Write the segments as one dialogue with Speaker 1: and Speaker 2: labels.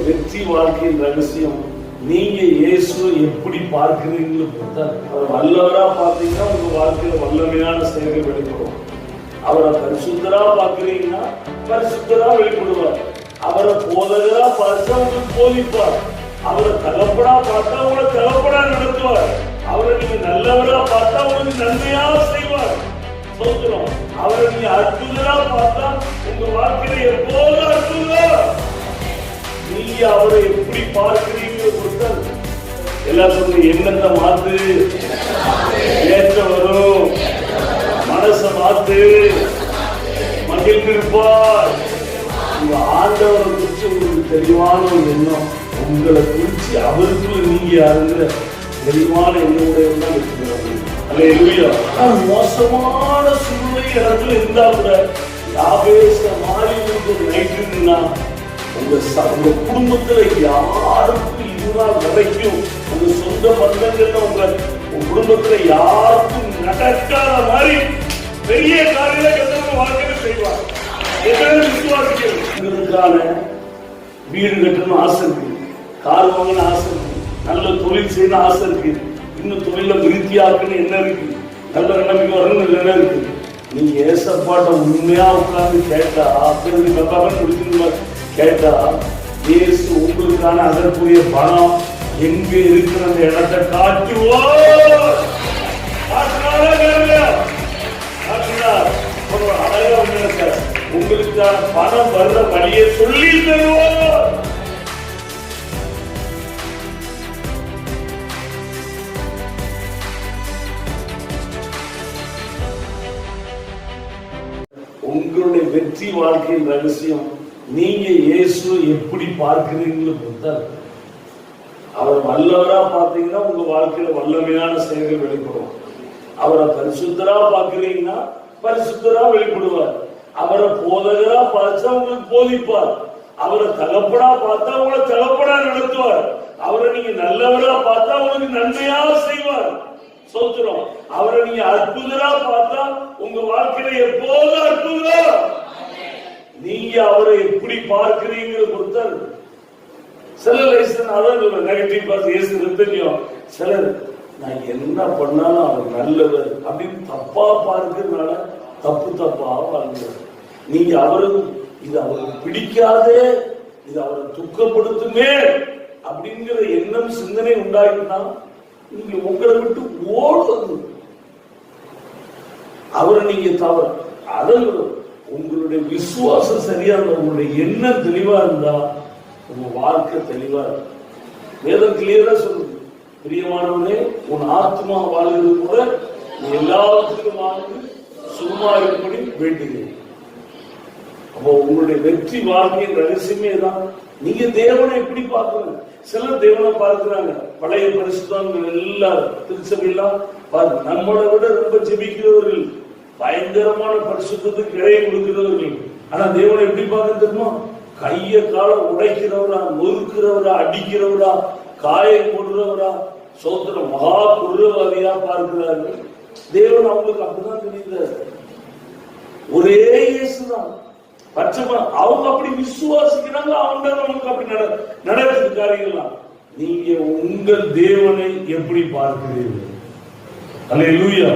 Speaker 1: வெற்றி வாழ்க்கையின் ரகசியம் நீங்க இயேசுவை எப்படி பார்க்கிறீங்களோ பொறுத்தா. அவர் வல்லவரா பார்த்தீங்கன்னா உங்க வாழ்க்கையில வல்லமையான செயல்கள் வெளிப்படும். அவரை பரிசுத்தரா பார்க்கிறீங்கன்னா பரிசுத்தரா வெளிப்படுவார். அவரை போதகரா பார்த்தா உங்களுக்கு போதிப்பார். அவரை தகப்படா பார்த்தா உங்களை தகப்படா நடத்துவார். அவரை நீங்க நல்லவரா பார்த்தா உங்களுக்கு நன்மையா செய்வார். சொல்கிறோம், அவரை நீங்க அற்புதரா பார்த்தா உங்க வாழ்க்கையில எப்போதும் அற்புதம். நீங்க அவரை எப்படி பார்க்கிறீங்க பொறுத்தால் எல்லாம் சொல்லுங்க. எண்ணத்தை மாத்து, ஏற்ற வரும், மனசை மாத்து, மகிழ்ந்திருப்பார். உங்க ஆண்டவரை குறிச்சு உங்களுக்கு தெளிவான ஒரு எண்ணம், உங்களை குறிச்சு அவருக்குள்ள நீங்க யாருங்கிற தெளிவான எண்ணமுடையவங்க வச்சுக்கிறாங்க. மோசமான சூழ்நிலை இடத்துல இருந்தா கூட யாபேச மாறி நைட்டுன்னா உங்க குடும்பத்துல யாருக்கும் இதுதான் வரைக்கும் உங்க சொந்த பந்தங்கள்ல உங்க குடும்பத்துல யாருக்கும் நடக்காத மாதிரி பெரிய காரியங்களை வாழ்க்கை செய்வார். விசுவாசிக்கிறதுக்கான வீடு கட்டணும் ஆசை இருக்கு, கார் வாங்கணும் ஆசை இருக்கு, நல்ல தொழில் செய்யணும் ஆசை இருக்கு, இன்னும் தொழில விருத்தியாக்குன்னு என்ன இருக்கு, நல்ல நம்பிக்கை வரணும் என்ன இருக்கு. நீங்க ஏசப்பாட்ட உண்மையா உட்கார்ந்து கேட்டா முடிச்சு கேட்டா இயேசு உங்களுக்கான அதற்குரிய பணம் எங்க இருக்கிற அந்த இடத்தை காட்டுவார். உங்களுக்கான பணம் வர்ற வழியை சொல்லி தருவார். உங்களுடைய வெற்றி வாழ்க்கையின் ரகசியம் நீங்க இயேசுவை எப்படி பார்க்கிறீங்களோ பொறுத்தா. அவர் வல்லவரா பார்த்தீங்கன்னா உங்க வாழ்க்கையில வல்லமையான செயல்கள் வெளிப்படும். அவரை பரிசுத்தரா பார்க்கிறீங்கன்னா பரிசுத்தரா வெளிப்படுவார். அவரை போதகரா பார்த்தா உங்களுக்கு போதிப்பார். அவரை தகப்படா பார்த்தா உங்களை தகப்படா நடத்துவார். அவரை நீங்க நல்லவரா பார்த்தா உங்களுக்கு நன்மையா செய்வார். சொல்கிறோம், அவரை நீங்க அற்புதரா பார்த்தா உங்க வாழ்க்கையில எப்போதும் அற்புதம். நீங்க அவரை எப்படி பார்க்கிறீங்க பொறுத்தால். சில அதான் நெகட்டிவ் பார்த்து தெரியும். சிலர் நான் என்ன பண்ணாலும் அவர் நல்லவர் அப்படின்னு தப்பா பார்க்கிறதுனால தப்பு தப்பா வாழ்ந்தார். நீங்க அவருக்கு இது அவருக்கு பிடிக்காதே, இது அவரை துக்கப்படுத்துமே அப்படிங்கிற எண்ணம் சிந்தனை உண்டாயிட்டுனா நீங்க உங்களை விட்டு ஓடுவது. அவரை நீங்க தவறு அதன் உங்களுடைய விசுவாசம் சரியா இருந்தா, உங்களுடைய எண்ணம் தெளிவா இருந்தா உங்க வாழ்க்கை தெளிவா இருக்கும். வேதம் கிளியரா சொல்லுது, பிரியமானவனே உன் ஆத்மா வாழ்வது கூட எல்லாத்துக்கும் வாழ்ந்து சும்மா இருப்படி வேண்டுகிறேன். அப்போ உங்களுடைய வெற்றி வாழ்க்கையின் ரகசியமே தான். நீங்க தேவனை எப்படி பார்க்கணும். சிலர் தேவனை பார்க்கிறாங்க, பழைய பரிசுத்தவான்கள் எல்லாரும் திருச்சபையெல்லாம் பார்க்க நம்மளை விட ரொம்ப ஜெபிக்கிறவர்கள், பயங்கரமான பரிசுத்தத்துக்கு இடையே கொடுக்கிறவர்கள். ஆனா தேவனை எப்படி பார்க்க தெரியுமா? கைய கால உடைக்கிறவரா, நொறுக்கிறவரா, அடிக்கிறவரா, காயம் போடுறவரா, சோதர மகா குருவாதியா பார்க்கிறார்கள். தேவன் அவங்களுக்கு அப்படிதான் தெரியுது. ஒரே இயேசுதான் பட்சமா அவங்க அப்படி விசுவாசிக்கிறாங்க. அவங்க நமக்கு அப்படி நடக்குது காரியங்கள்லாம். நீங்க உங்கள் தேவனை எப்படி பார்க்கிறீர்கள்? அல்லேலூயா.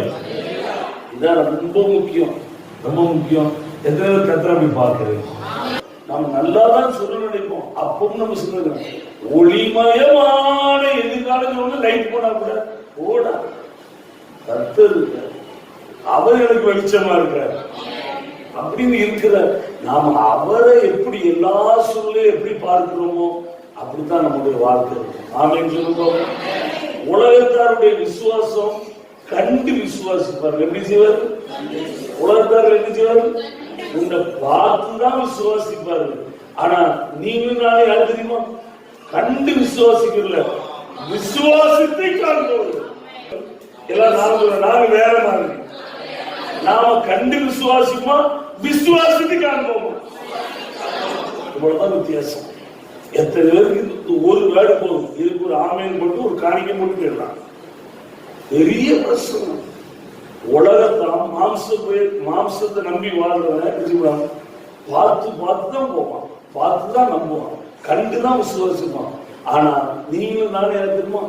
Speaker 1: இதான் ரொம்ப முக்கியம், ரொம்ப முக்கியம். எத்தனை பேர் கர்த்தரை அப்படி பார்க்கிறீங்க? நம்ம நல்லாதான் சொல்ல நினைப்போம். அப்பவும் நம்ம சொல்லுங்க, ஒளிமயமான எதிர்காலத்தில் ஒண்ணு லைட் போனா கூட ஓடா கர்த்தர் இருக்க, அவர் எனக்கு வெளிச்சமா இருக்கிறார் அப்படின்னு இருக்கிற. நாம அவரை எப்படி எல்லா சூழ்நிலையும் எப்படி பார்க்கிறோமோ அப்படித்தான் நம்முடைய வாழ்க்கை இருக்கு. ஆமென் சொல்லுங்க. உலகத்தாருடைய விசுவாசம் கண்டு விசுவாசிப்பார்கள். எப்படி செய்வார்? உலகத்தார்கள் எப்படி செய்வார்? உன்னை பார்த்துதான் விசுவாசிப்பார்கள். ஆனா நீங்களும் நானே யாரு தெரியுமா? கண்டு விசுவாசிக்கல, விசுவாசத்தை காண்போம். எல்லாம் நாங்க வேற மாதிரி. நாம கண்டு விசுவாசிப்போமா, விசுவாசத்தை காண்போமா? இவ்வளவுதான் வித்தியாசம். எத்தனை பேருக்கு ஒரு வேர்டு போதும், இதுக்கு ஒரு ஆமேன் போட்டு ஒரு காணிக்கை போட்டு கேட்கலாம். பெரிய பிரச்சனை. உலகத்தான் மாம்சத்தை நம்பி வாழ்றவன் பார்த்து பார்த்து தான் போவான், பார்த்து தான் நம்புவான். கண்டுதான் விசுவாசிப்பான். ஆனா நீங்களும் நானே தெரியுமா,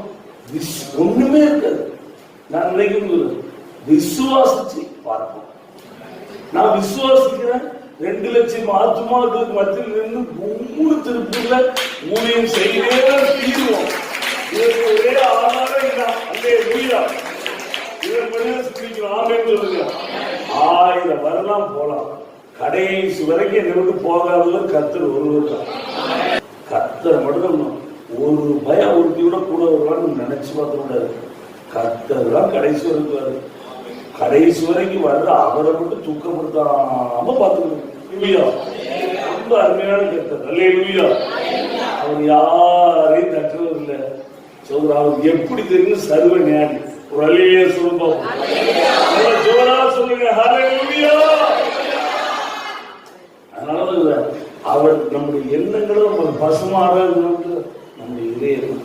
Speaker 1: ஒண்ணுமே இருக்காது. நான் நினைக்கும் விசுவாசிச்சு பார்ப்போம். நான் விசுவாசிக்கிறேன் 2 லட்சம் ஆத்மாக்களுக்கு மத்தியில் இருந்து 3 திருப்பூர்ல ஊழியம் செய்யவே தீருவோம். இதற்கு ஒரே ஆதாரம் இதான். அங்கே வீரா இதன் மனிதன் ஆமைன்னு சொல்லுங்க. 1000 வரலாம் போலாம், கடைசி வரைக்கும் என்னை விட்டு போகாத கர்த்தர் ஒருவர் தான். கர்த்தர் மட்டும் ஒரு பயம் ஒருத்தி விட கூட வருவான்னு நினைச்சு பார்க்க கூடாது. கர்த்தர் தான் கடைசி வரைக்கும் வருது. கடைசி வரைக்கும் வர்ற அவரை மட்டும் தூக்கப்படுத்தாம பார்த்துக்கணும். இல்லையா? ரொம்ப அருமையான கர்த்தர். அல்லேலூயா. அவர் யாரையும் தட்டுறது இல்லை. சொல்ற அவர் எப்படி தெரியும், சர்வ ஞானி. ஒரு அல்லேலூயா சொல்லுங்க, ஜோரா சொல்லுங்க. ஹல்லேலூயா. அதனால அவர் நம்முடைய எண்ணங்களும் நம்ம பசுமாக நம்முடைய இதயம்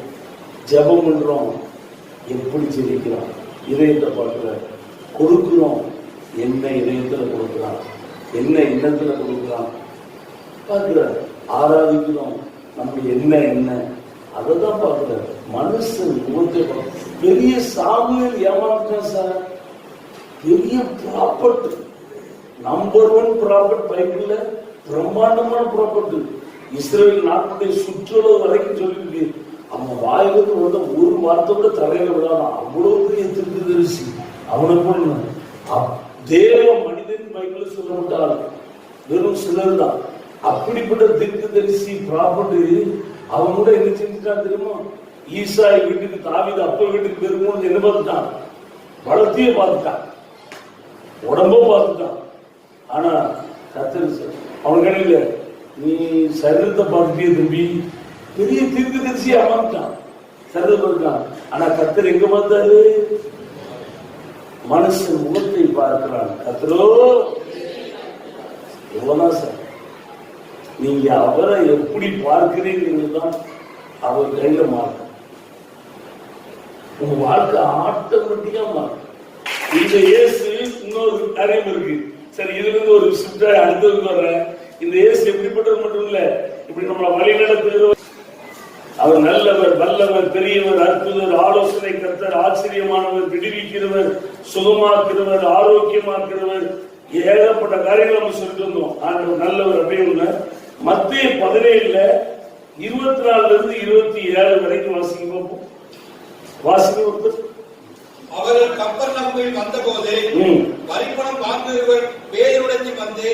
Speaker 1: ஜெபம் பண்றோம், எப்படி ஜெபிக்கிறோம், இதயத்தை பார்க்கிறார். கொடுக்கிறோம், என்ன இதயத்துல கொடுக்கிறான், என்ன எண்ணத்துல கொடுக்கிறான் பார்க்கிறார். ஆராதிக்கிறோம், நம்முடைய என்ன அதை தான் பார்க்கிறார். மனுஷன் முகத்தை பெரிய சாமுவேல் ஏமாற்றம் சார். பெரிய ப்ராப்பர்ட், நம்பர் 1 ப்ராப்பர்ட் பைபிள்ல, பிரம்மாண்டமான ப்ராப்பர்ட். இஸ்ரேல் நாட்டுடைய சுற்றுலா வரைக்கும் சொல்லிருக்கு. அவன் வாயிலிருந்து வந்த ஒரு வார்த்தை கூட தலையில விடாதான். அவ்வளவு பெரிய தீர்க்கதரிசி. அவனை போல தேவ மனிதன் பைபிள் சொல்ல மாட்டார், வெறும் சிலர் தான். அப்படிப்பட்ட தீர்க்கதரிசி ப்ராப்பர்ட் அவன் கூட என்ன செஞ்சுட்டான் தெரியுமா? ஈசாய் வீட்டுக்கு, தாவீது அப்ப வீட்டுக்கு பெருமோன்னு என்ன பார்த்துட்டான்? வளர்த்திய பார்த்துட்டான், உடம்ப பார்த்துட்டான். ஆனா கர்த்தர் அவன் கிடையில, நீ சரீரத்தை பார்த்துட்டே தம்பி, பெரிய தீர்க்கதரிசி அமர்ந்தான், சரீரத்தை பார்த்தான். ஆனா கர்த்தர் எங்க பார்த்தாரு? மனுஷன் முகத்தை பார்க்கிறான். கர்த்தரோ எவ்வளவுதான் சார், நீங்க அவரை எப்படி பார்க்கிறீங்க தான் அவர் கையில மாறும். உங்க வாழ்க்கை ஆட்டோமேட்டிக்கா மாறும். இந்த இயேசு இன்னொரு காரியம் இருக்கு. சரி, இதுல இருந்து ஒரு விஷயத்தை அடுத்ததுக்கு வர்றேன். இந்த இயேசு எப்படிப்பட்டவர் மட்டும் இல்ல, இப்படி நம்மளை வழி நடத்துகிறவர். அவர் நல்லவர், வல்லவர், பெரியவர், அற்புதர், ஆலோசனை கர்த்தர், ஆச்சரியமானவர், விடுவிக்கிறவர், சுகமாக்குறவர், ஆரோக்கியமாக்குறவர், ஏகப்பட்ட காரியங்கள் நம்ம சொல்லிட்டு இருந்தோம். ஆண்டவர் நல்லவர் அப்படின்னு மத்திய 17ல 24ல இருந்து 27 வரைக்கும் வாசிக்க.
Speaker 2: அவர்கள் கப்பர்நகூமில் வந்தபோது வரிப்பணம் வாங்குகிறவர் பேதுருவிடம் வந்து,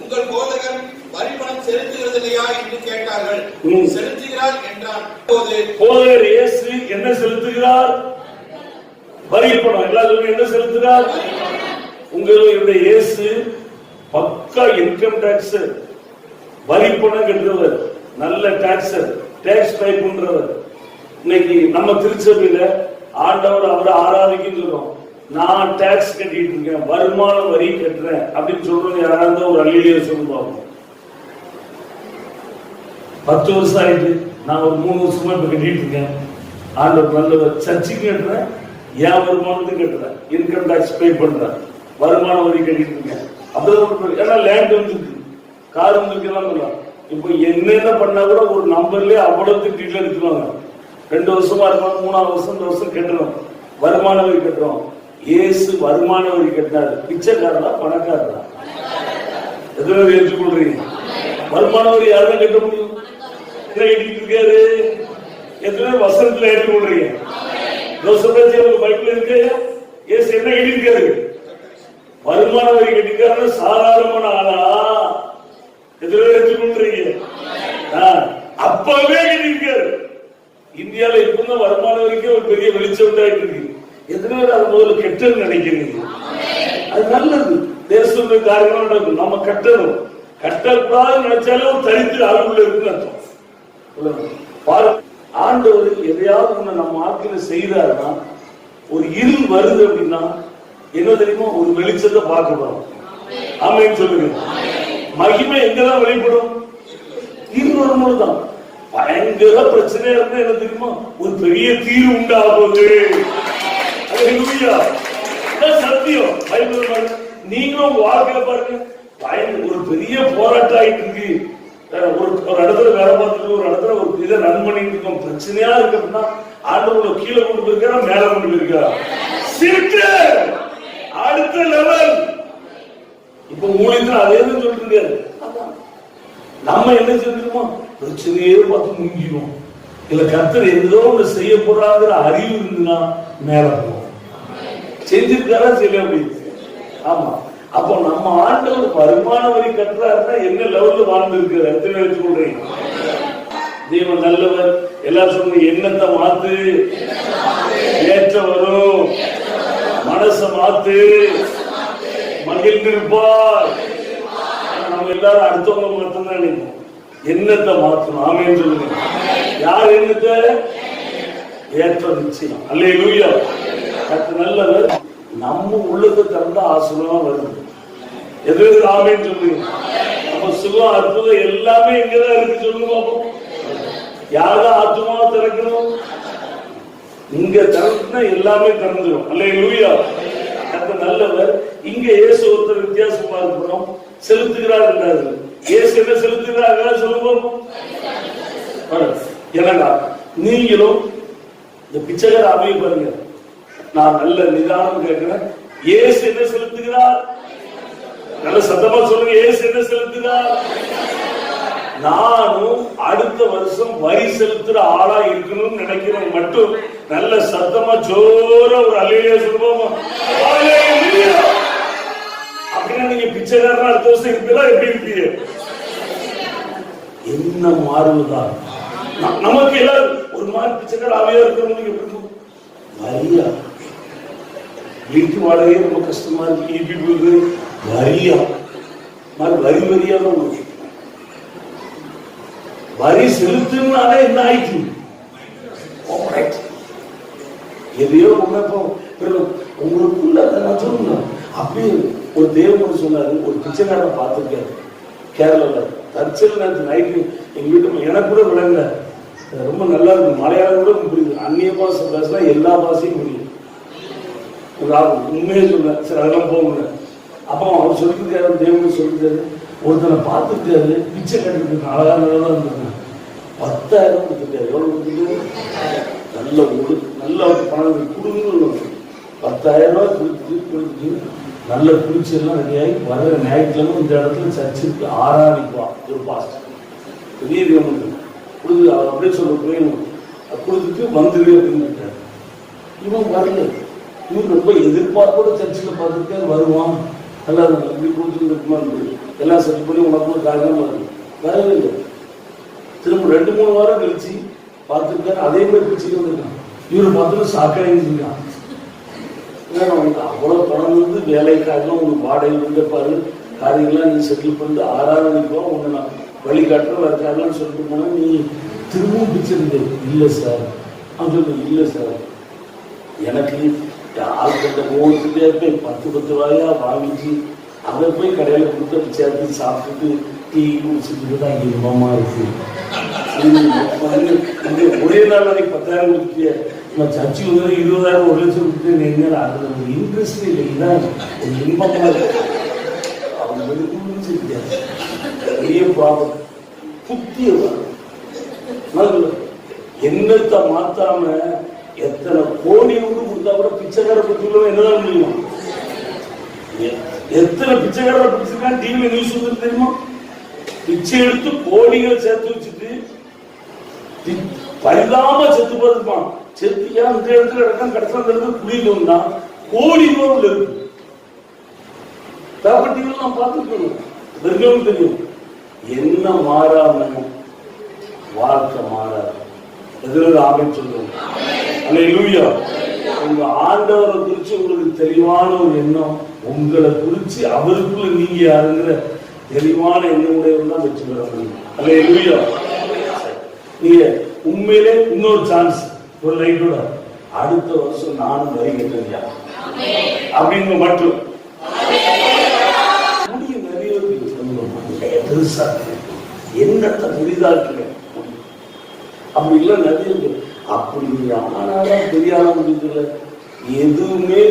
Speaker 2: உங்கள் போதகர் வரிப்பணம் செலுத்துகிறதில்லையா என்று கேட்டார்கள். செலுத்துகிறார் என்றான்.
Speaker 1: போதகர் இயேசு என்ன செலுத்துகிறார்? வரிப்பணம். எல்லாரும் என்ன செலுத்துகிறார்? உங்களுடைய இயேசு பக்கா இன்கம் டாக்ஸ், வரிப்பணம் கட்டுறவர், நல்ல டாக்ஸ் பே பண்றவர். இன்னைக்கு நம்ம திருச்சபையில ஆண்டவர் அவரை ஆராதிக்கும் சொல்றோம். நான் டாக்ஸ் கட்டிட்டு இருக்கேன், வருமான வரி கட்டுறேன் அப்படின்னு சொல்றது யாராவது ஒரு அல்லேலூயா சொல்லுவாங்க. 10 வருஷம் ஆயிட்டு, நான் ஒரு 3 வருஷமா இப்ப கட்டிட்டு இருக்கேன். ஆண்டவர் நல்லவர். சர்ச்சைக்கு கட்டுறேன், என் வருமானத்துக்கு கட்டுறேன், இன்கம் டாக்ஸ் பே பண்றேன், வருமான வரி கட்டிட்டு இருக்கேன். அப்படிதான். ஏன்னா லேண்ட் வந்துருக்கு, கார் வந்துருக்கு எல்லாம். இப்ப என்னென்ன பண்ணா கூட ஒரு நம்பர்லயே அவ்வளவு டீட்டெயில் எடுத்துருவாங்க. 2 வருஷமா இருப்பாங்க, 3ஆவது வருஷம் இந்த வருஷம் கட்டுறோம், வருமான வரி கட்டுறோம். இயேசு வருமான வரி கட்டினாரு. பிச்சைக்காரனா பணக்காரனா? எதுல ஏற்றுக்கொள்றீங்க? வருமான வரி யாரும் கட்ட முடியும்? கட்டிட்டு இருக்காரு. எத்தனை வசனத்துல ஏற்றுக்கொள்றீங்க? பைபிள் இருக்கு. இயேசு என்ன கட்டிருக்காரு? வருமான வரி கட்டிருக்காரு. சாதாரணமான ஆளா? எதுல ஏற்றுக்கொள்றீங்க? அப்பவே கட்டிருக்காரு. இந்தியாவில இப்ப வருமான வரைக்கும் ஒரு பெரிய வெளிச்சம் உண்டாயிட்டு இருக்கு. எத்தனை பேர் அது முதல்ல கெட்டது நினைக்கிறீங்க? அது நல்லது. தேசத்துடைய காரியங்கள் நடக்கும். நம்ம கட்டணும். கட்டக்கூடாதுன்னு நினைச்சாலே ஒரு தரித்திர ஆளுக்குள்ள இருக்குன்னு அர்த்தம். ஆண்டவர் எதையாவது ஒண்ணு நம்ம வாழ்க்கையில செய்தாருன்னா, ஒரு இருள் வருது அப்படின்னா என்ன தெரியுமா? ஒரு வெளிச்சத்தை பார்க்க போறோம். ஆமென் சொல்லுங்க. மகிமை எங்கதான் வெளிப்படும்? இருள் வரும்போது தான். பயங்கர பிரச்சனை இருந்தா என்ன தெரியுமா? ஒரு பெரிய தீர்வு உண்டாகுது. சத்தியம். நீங்களும் வாழ்க்கையில பாருங்க, ஒரு பெரிய போராட்டம் ஆயிட்டு இருக்கு. ஒரு இடத்துல வேலை பார்த்துட்டு ஒரு இடத்துல ஒரு இதை ரன் பண்ணிட்டு இருக்கோம், பிரச்சனையா இருக்கு அப்படின்னா ஆண்டவரை கீழே கொண்டு போயிருக்கா மேல கொண்டு போயிருக்கா? அடுத்த லெவல். இப்ப மூலியத்துல அதே தான் சொல்லிட்டு இருக்காரு. நம்ம என்ன செஞ்சிருக்கோம்? பிரச்சனையே பார்த்து முங்கிடும். இல்ல கர்த்தர் ஏதோ ஒன்று செய்ய போறாங்கிற அறிவு இருந்துன்னா மேல போவோம். செஞ்சிருக்காரா செய்ய முடியுது. ஆமா, அப்போ நம்ம ஆண்டவர் வருமான வரி கட்டுறாருன்னா என்ன லெவல்ல வாழ்ந்து இருக்கிற எத்தனை வச்சுக்கொள்றீங்க? தேவன் நல்லவர். எல்லாரும் சொல்லுங்க, எண்ணத்தை மாத்து, ஏற்ற வரும், மனச மாத்து, மகிழ்ந்திருப்பார். நம்ம எல்லாரும் அடுத்தவங்க மட்டும்தான் நினைப்போம். எண்ணத்தை மாற்றணும். ஆமென் சொல்லுங்க. யார் எண்ணத்தை? ஏற்ற நிச்சயம். அல்லேலூயா. அது நல்லவர். நம்ம உள்ளத்தை திறந்தா ஆசீர்வாதம் வருது. எது? ஆமென் சொல்லுங்க. நம்ம சுகம் அற்புதம் எல்லாமே இங்கதான் இருக்கு. சொல்லுங்க பாப்போம். யாரா ஆத்மாவை திறக்கணும்? இங்க திறந்துனா எல்லாமே திறந்துடும். அல்லேலூயா. அது நல்லவர். இங்க இயேசு ஒருத்தர் வித்தியாசமா இருக்கிறோம். செலுத்துகிறார் என்றாரு. இயேசு என்ன செலுத்துகிறாங்க சொல்லுவோம். எனக்கா நீங்களும் இந்த பிச்சைக்கார அமைய பாருங்க. நான் நல்ல நிதானம் கேட்கிறேன். இயேசு என்ன செலுத்துகிறார்? நல்ல சத்தமா சொல்லுங்க. இயேசு என்ன செலுத்துகிறார்? நானும் அடுத்த வருஷம் வரி செலுத்துற ஆளா இருக்கணும்னு நினைக்கிறேன் மட்டும் நல்ல சத்தமா ஜோர ஒரு அல்லேலூயா சொல்லுவோமா? அப்படின்னா நீங்க பிச்சைக்காரனா அடுத்த வருஷம் இருப்பீங்களா? எப்படி இருப்பீங்க? என்ன மாறுவதான் நமக்கு எல்லாரும் ஒரு மாதிரி பிச்சைக்கார ஆவியா இருக்கிறவங்களுக்கு எப்படி இருக்கும்? வரியா வீட்டு வாடகையே ரொம்ப கஷ்டமா இருக்கு. ஈபி பில் வரியா வரி வரியா தான் உங்களுக்கு. வரி செலுத்தினாலே என்ன ஆயிடுச்சு? எதையோ உங்களுக்குள்ள நான் சொல்லுங்க. அப்படியே ஒரு தேவன் சொன்னாரு. ஒரு பிச்சைக்காரனை பார்த்திருக்காரு கேரளால. தற்செயல் நேரத்து நைட்டு எங்க வீட்டு எனக்கு கூட விளங்கல. ரொம்ப நல்லா இருக்கு. மலையாளம் கூட புரியுது. அந்நிய பாஷை பேசினா எல்லா பாஷையும் புரியும். உண்மையே சொல்ல சரி அதெல்லாம் போகல. அப்போ அவர் சொல்லிருக்காரு, தேவன் சொல்லிருக்காரு. ஒருத்தனை பார்த்துருக்காரு, பிச்சை கட்டிட்டு அழகா நல்லா இருந்திருக்காரு. 10,000 கொடுத்துருக்காரு. எவ்வளவு கொடுத்துட்டு? நல்ல பணம் கொடுங்க. 10,000 ரூபாய் கொடுத்துட்டு நல்ல குளிச்சு எல்லாம் ரெடியாகி வர ஞாயிற்றுக்கிழமை இந்த இடத்துல சர்ச்சுக்கு ஆராதிப்பான் ஒரு பாஸ்டர். பெரிய தேவன் கொடுத்து அவர் அப்படியே சொல்ல போயணும் கொடுத்துட்டு வந்துரு அப்படின்னு. இவன் வரல. இவன் ரொம்ப எதிர்பார்ப்போட சர்ச்சில் பார்த்துருக்காரு. வருவான் நல்லா இப்படி கொடுத்துருக்குமா எல்லாம் சர்ச் பண்ணி உனக்கு காரணம் வருது. வரவே இல்லை. திரும்ப 2-3 வாரம் கழிச்சு பார்த்துருக்காரு. அதே மாதிரி பிடிச்சிட்டு வந்துருக்கான். இவரை பார்த்துட்டு சாக்காயிருக்கான். அவ்வளவு பணம் வந்து வேலைக்காக உனக்கு வாடகை வந்துப்பாரு காரியங்களாம் நீ செட்டில் பண்ணிட்டு ஆராதனைப்போ உன்னை நான் வழிகாட்டுற இருக்காங்கன்னு சொல்லிட்டு போனா நீ திரும்பவும் பிடிச்சிருந்தே. இல்லை சார். அவன் சொல்ல இல்லை சார், எனக்கு ஆள்கிட்ட ஒவ்வொருத்தே போய் 10 ரூபாயா வாங்கிச்சு அதை போய் கடையில் கொடுத்து சேர்த்து சாப்பிட்டுட்டு டீ குடிச்சுட்டு தான் இங்கே இன்பமா இருக்கு. ஒரே நாள் வரைக்கும் 10,000 கொடுத்துட்டிய சர்ச்சு வந்து 20,000 1 லட்சம் கொடுத்து எங்க அது இன்ட்ரெஸ்ட் இல்லை. இதான் ஒரு இன்பமா இருக்கு. அவங்க பெரிய ப்ராப்ளம். புத்திய எண்ணத்தை மாத்தாம எத்தனை கோடி வந்து கொடுத்தா கூட பிச்சைக்கார பத்தி என்னதான் முடியும்? எத்தனை பிச்சைக்கார பிடிச்சிருக்கான் டிவில நியூஸ் வந்து தெரியுமா? பிச்சை எடுத்து கோடிகள் சேர்த்து வச்சுட்டு பரிதாம செத்து போயிருப்பான். செத்து ஏன் இந்த இடத்துல இடக்கம் கிடைச்சா குடியில வந்தா கோடி ரூபாய் இருக்கு. பேப்பர் நான் பார்த்துக்கணும் தெரியும். என்ன மாறாம வாழ்க்கை மாறாது. எதிர ஆமென் சொல்லுவோம். அல்லேலூயா. உங்க ஆண்டவரை குறிச்சு உங்களுக்கு தெளிவான ஒரு எண்ணம், உங்களை குறிச்சு அவருக்குள்ள நீங்க யாருங்கிற தெளிவான எண்ணம் உடையவங்க தான் வெற்றி பெற முடியும். அல்லேலூயா. நீங்க உண்மையிலே இன்னொரு சான்ஸ் ஒரு லைட்டோட அடுத்த வருஷம் நானும் வரி கட்டுறியா அப்படிங்க மட்டும் நிறைய பெருசா என்னத்தை புரிதாக்குங்க. அப்படி இல்லை நிறைய அப்படி ஆனாலும் பெரிய ஆள முடியல. எதுவுமே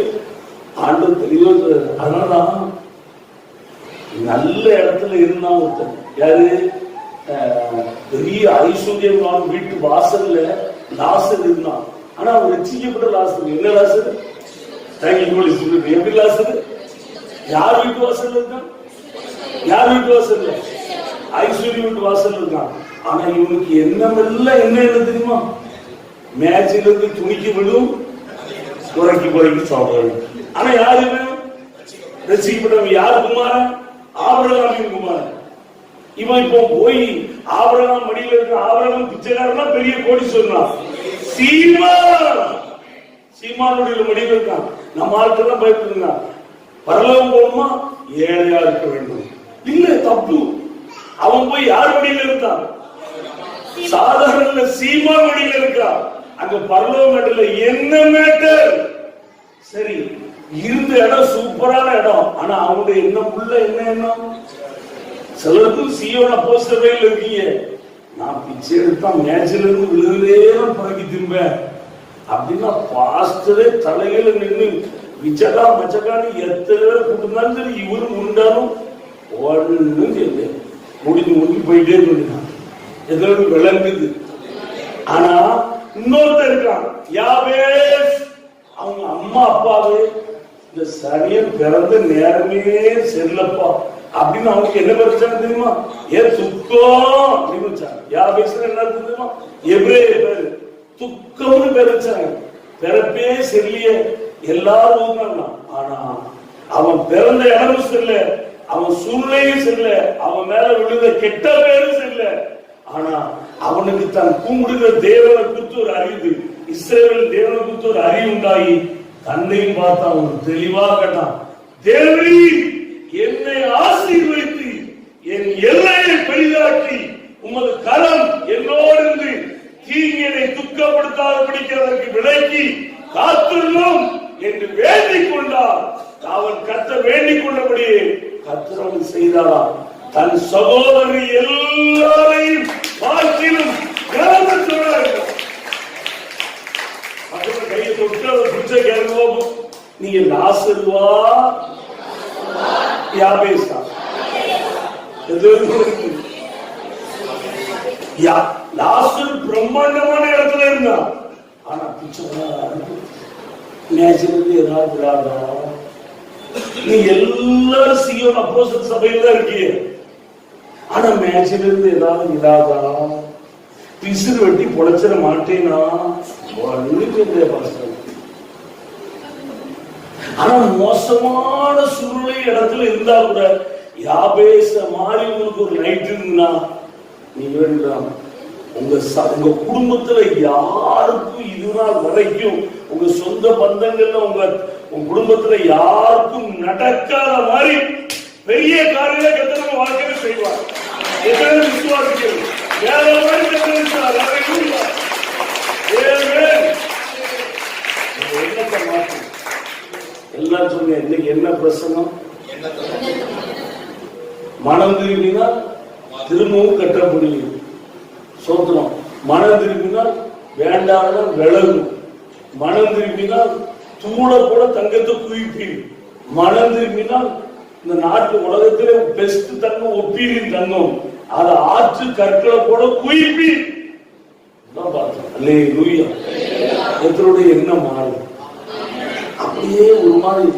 Speaker 1: ஆண்டு தெளிவா. அதனாலதான் நல்ல இடத்துல இருந்தா ஒருத்தர் யாரு பெரிய ஐஸ்வர்யம் வீட்டு வாசல்ல லாசர் இருந்தான். ஆனா அவன் ரட்சிக்கப்பட்ட லாசர். என்ன லாசர்? எப்படி லாசர்? யார் வீட்டு வாசல் இருக்கான்? யார் வீட்டு வாசல்? ஐஸ்வர்யம் வீட்டு வாசல் இருக்கான். ஆனா இவனுக்கு எண்ணமெல்லாம் என்ன தெரியுமா? மேட்சில இருந்து துணிக்கு விடும், குறைக்கு சாப்பிடுறது. ஆனா யாரு ரசிக்கப்பட்டவன்? யாரு குமாரன்? ஆபிரகாமின் குமாரன். இவன் இப்போ போய் ஆபிரகாம் மடியில இருக்க ஆபிரகாம் பிச்சைக்காரனா பெரிய கோடி சொன்னான். சீமானுடைய மடியில இருக்கான். நம்ம ஆட்கள் பயப்படுங்க. பரலோகம் போகணுமா? ஏழையா இருக்க வேண்டும். இல்ல, தப்பு. அவன் போய் யார் மடியில இருக்கான்? சாதாரண சீமா மடியில இருக்கான். அங்க பரலோகம் மேட்டர்ல என்ன மேட்டர்? சரி, இருந்த இடம் சூப்பரான இடம். ஆனா அவனுடைய எண்ணம் உள்ள என்ன எண்ணம்? சிலருக்கும் சியோன போஸ்டர்ல இருக்கீங்க, நான் பிச்சை எடுத்தா மேட்ச்ல இருந்து விழுதுலேதான் பறக்கி திரும்பேன் அப்படின்னா பாஸ்டரே தலையில நின்று விச்சகா மச்சகான்னு எத்தனை பேர் கூட்டிருந்தாலும் சரி, இவரும் உண்டாலும் ஒன்னும் செய்ய முடிஞ்சு போயிட்டே இருக்கான். எத்தனை விளங்குது. ஆனா இன்னொருத்தர் இருக்கான், யாபேஸ். அவங்க அம்மா அப்பாவே இந்த சனியன் பிறந்த நேரமே செல்லப்பா அப்படின்னு அவங்களுக்கு என்ன பேர் தெரியுமா? ஏன் துக்கம் அப்படின்னு வச்சாங்க. யாபேஸ் என்ன தெரியுமா? எப்ரே பேரு துக்கம்னு பேர் வச்சாங்க. பிறப்பே செல்லிய எல்லாரும். ஆனா அவன் பிறந்த இடமும் செல்ல, அவன் சூழ்நிலையும் செல்ல, அவன் மேல விழுந்த கெட்ட பேரும் செல்ல. ஆனா அவனுக்கு தான் கும்பிடுகிற தேவனை குறித்து ஒரு அறிவு, இஸ்ரவேல் தேவனை குறித்து ஒரு அறிவு உண்டாகி தன்னையும் பார்த்து அவன் தெளிவா கேட்டான், தேவனே என்னை ஆசீர்வதித்து என் எல்லையை பெரிதாக்கி உமது கரம் என்னோடு இருந்து தீங்கினை துக்கப்படுத்தாத பிடிக்கிறதற்கு விலக்கி காத்துள்ளோம் என்று வேண்டிக் கொண்டார். அவன் கத்த வேண்டிக் கொண்டபடியே கர்த்தர் செய்தாராம். தன் சகோதரி எல்லாரையும் வாழ்க்கையிலும் கையை தொட்டு பிச்சை கேட்கும். நீங்க லாசருவா யாபேசா? லாசர் பிரம்மாண்டமான இடத்துல இருந்தான். ஆனா பிச்சை ஏதாவது விடாதா? நீ எல்லாரும் சியோன் அப்போஸ்தலர் சபையில தான் இருக்கீங்க. ஆனா மேட்சில இருந்து ஏதாவது விடாதா? பிசிறு வெட்டி பொழைச்சிட மாட்டேனா? ஆனா மோசமான சூழ்நிலை இடத்துல இருந்தா கூட யாபேச மாறி உங்களுக்கு ஒரு நைட் இருந்தா நீங்க வேண்டாம். உங்க குடும்பத்துல யாருக்கும் இதுநாள் வரைக்கும் உங்க சொந்த பந்தங்கள்ல உங்க குடும்பத்துல யாருக்கும் நடக்காத மாதிரி பெரிய காரியங்களை கர்த்தர் வாழ்க்கையில செய்வார். எத்தனை விசுவாசிக்கிறது வேற மாதிரி என்னத்தை மாற்று எல்லாம் சொல்லுங்க. இன்னைக்கு என்ன பிரசனம்? மனம் திரும்பினால் திரும்பவும் கட்டப்படுகிறது. சோத்திரம். மனம் திரும்பினால் வேண்டாத விலகும். மனம் திரும்பினால் தூள கூட தங்கத்தை குவிப்பீர். மனம் திரும்பினால் இந்த நாட்டு உலகத்திலே பெஸ்ட் தங்கம் ஒப்பீரின் தங்கம் அதை ஆற்று கற்களை கூட குவிப்பீர். எத்தனுடைய எண்ணம் மாறும். அப்படியே ஒரு மாதிரி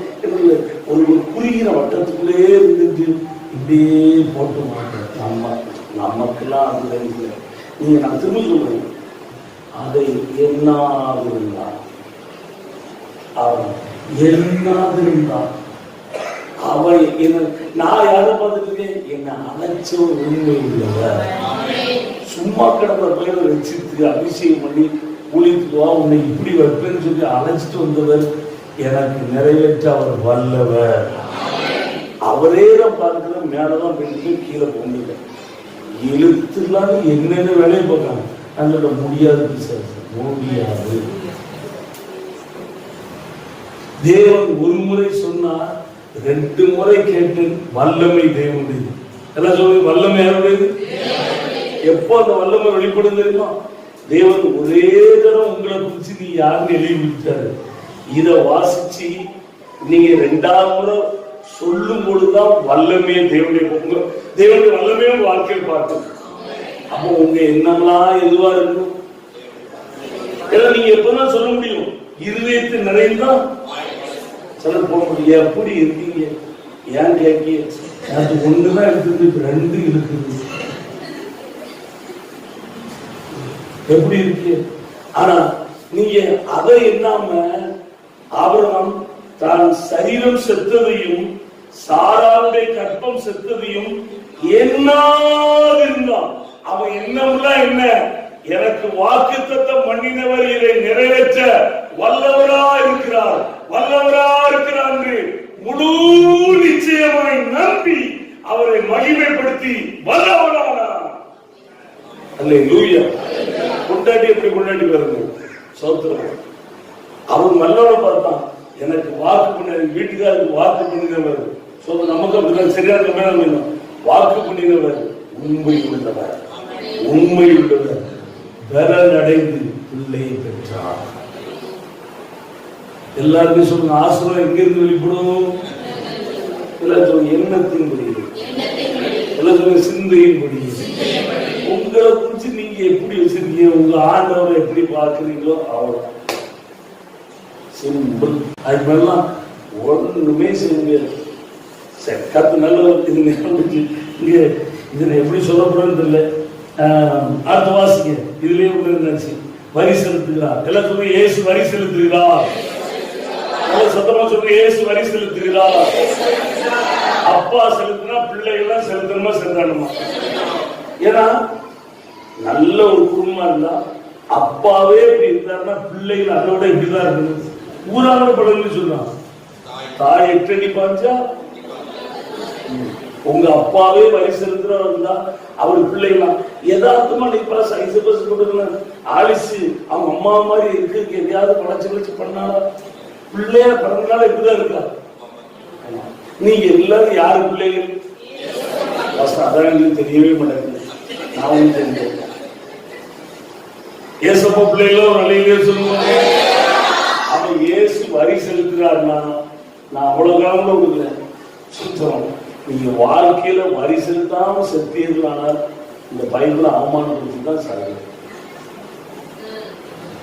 Speaker 1: ஒரு குறுகிற வட்டத்துக்குள்ளே இருந்துட்டு இப்படியே போட்டு மாட்டோம். நமக்கெல்லாம் அது நீங்க நான் திரும்ப சொல்றேன், அதை எண்ணாதிருந்தா அவன் எண்ணாதிருந்தான் அவன் என்ன. நான் யாரை பார்த்துட்டு என்னை அழைச்ச உண்மை உள்ளவர். சும்மா கிடந்த பேரை வச்சுட்டு அபிஷேகம் பண்ணி ஊழியத்துவா உன்னை இப்படி வைப்பேன்னு சொல்லி அழைச்சிட்டு வந்தவர் எனக்கு நிறைவேற்ற அவர் வல்லவர். அவரே தான் பார்க்கிற மேலதான் பெண்ணு கீழே போங்க எழுத்துலாம் என்னென்ன வேலையை பார்க்காங்க. அதோட முடியாது முடியாது. தேவன் ஒரு முறை சொன்னார், 2 முறை கேட்டு வல்லமை தேவனுடைய. எல்லாம் சொல்லுங்க, வல்லமை யாருடையது? எப்போ அந்த வல்லமை வெளிப்படும் தெரியுமா? தேவன் ஒரே தரம் உங்களை குறிச்சு நீ யாருன்னு எழுதி விட்டாரு. இதை வாசிச்சு நீங்க 2ஆவது முறை சொல்லும் பொழுதுதான் வல்லமையை தேவனுடைய வல்லமையும் வாழ்க்கையில் பார்க்கணும். அப்போ உங்க எண்ணம்லாம் எதுவா இருக்கும்? எல்லாம் நீங்க எப்பதான் சொல்ல முடியும்? இருதயத்தை நிறைந்தா சொல்ல போக முடியும். எப்படி இருக்கீங்க ஏன் கேட்க? அது ஒண்ணுதான் இருக்குது, இப்ப 2 இருக்குது. எப்படி இருக்கு? ஆனா நீங்க அதை எண்ணாம ஆபிரகாம் தான் சரீரம் செத்ததையும் சாராளுடைய கற்பம் செத்ததையும் எண்ணாதிருந்தான். அவன் எண்ணம்லாம் என்ன? எனக்கு வாக்குத்தத்தம் பண்ணினவர் இதை நிறைவேற்ற வல்லவரா இருக்கிறார், வல்லவரா இருக்கிறார் என்று முழு நிச்சயமாய் நம்பி அவரை மகிமைப்படுத்தி வல்லவரானார். அல்லேலூயா. கொண்டாடி எப்படி கொண்டாடி வருது சோத்திரம். அவன் நல்லவரை பார்த்தான். எனக்கு வாக்கு பண்ண வீட்டுக்காருக்கு வாக்கு பண்ணினவர் சொல்ல, நமக்கு அப்படிதான் சரியான மேல வாக்கு பண்ணினவர் உண்மை உள்ளவர், உண்மை உள்ளவர் பலன் அடைந்து பிள்ளையை பெற்றார். எல்லாருமே சொல்லுங்க, ஆசிரம் எங்கிருந்து வெளிப்படும்? எல்லாம் சொல்லுங்க, எண்ணத்தின்படி, எல்லாம் சொல்லுங்க, சிந்தையின்படி. உங்களை குறிச்சு நீங்க எப்படி வச்சிருக்கீங்க, உங்க ஆண்டவரை எப்படி பார்க்கிறீங்களோ அவ்வளவு சிம்பிள். அது மாதிரிலாம் ஒண்ணுமே செய்ய கத்து நல்லவர். இங்க இதுல எப்படி சொல்லப்படுறது தெரியல. அடுத்த வாசிங்க. இதுலயே நினைச்சு வரி செலுத்துகிறார். எல்லாம் சொல்லுங்க, இயேசு வரி செலுத்துகிறார். சத்தமா சொல்லுங்க, இயேசு வரி செலுத்துகிறார். அப்பா செலுத்தினா பிள்ளைகள்லாம் செலுத்தணுமா செலுத்தணுமா? ஏன்னா நல்ல ஒரு குடும்பம் இருந்தா அப்பாவே இப்படி இருந்தாருன்னா பிள்ளைகள் அதோட இப்படிதான் இருக்கணும். ஊராக படம்னு சொல்றான். தாய் 8 அடி பாஞ்சா உங்க அப்பாவே வரி செலுத்துறவர் இருந்தா அவர் பிள்ளைகளாம் யதார்த்தமா நிப்பா சைஸ் பஸ் கொடுக்கணும். ஆலிசு அவங்க அம்மா மாதிரி இருக்கு, எதையாவது படைச்சு பண்ணாலும் பிள்ளைய பிறந்தனால இப்படிதான் இருக்கா. நீங்க எல்லாரும் யாரு பிள்ளைகள்? அதான் எங்களுக்கு தெரியவே மாட்டேங்குது. நான் தெரிஞ்சேன் ஏசப்பா பிள்ளைகளும் ஒரு நிலையிலே சொல்லுவாங்க. அவன் இயேசு வரி செலுத்துறாருன்னா நான் அவ்வளவு காலம் கொடுக்குறேன் சுத்தம். நீங்க வாழ்க்கையில வரி செலுத்தாம செத்தீர்களானால் இந்த பைபிள அவமானப்படுத்தி தான் சார்.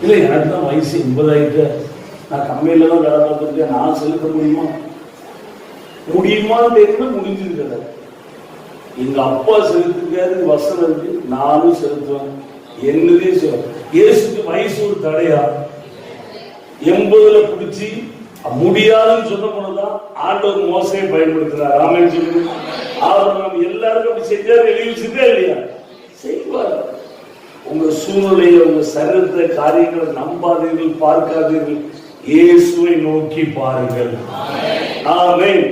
Speaker 1: இல்ல எனக்கு தான் வயசு 80 ஆயிட்டு, நான் கம்மியில தான் வேலை பார்த்துருக்கேன், நான் செலுத்த முடியுமான்னு முடிஞ்சிருக்க. எங்க அப்பா செலுத்துக்காரு வசனம் இருக்கு, நானும் செலுத்துவேன். என்னதே சொல்ல இயேசுக்கு வயசு ஒரு தடையா? 80ல பிடிச்சி முடியாதுன்னு சொன்ன போனதான் ஆண்டவர் மோசையை பயன்படுத்துறார். ராமன் சொல்லி ஆபரகாம் எல்லாருக்கும் அப்படி செஞ்சாரு, எழுதி வச்சுட்டே இல்லையா? செய்வார். உங்க சூழ்நிலையை, உங்க சரீரத்தை, காரியங்களை நம்பாதீர்கள், பார்க்காதீர்கள், இயேசுவை நோக்கி பாருங்கள். ஆமென்.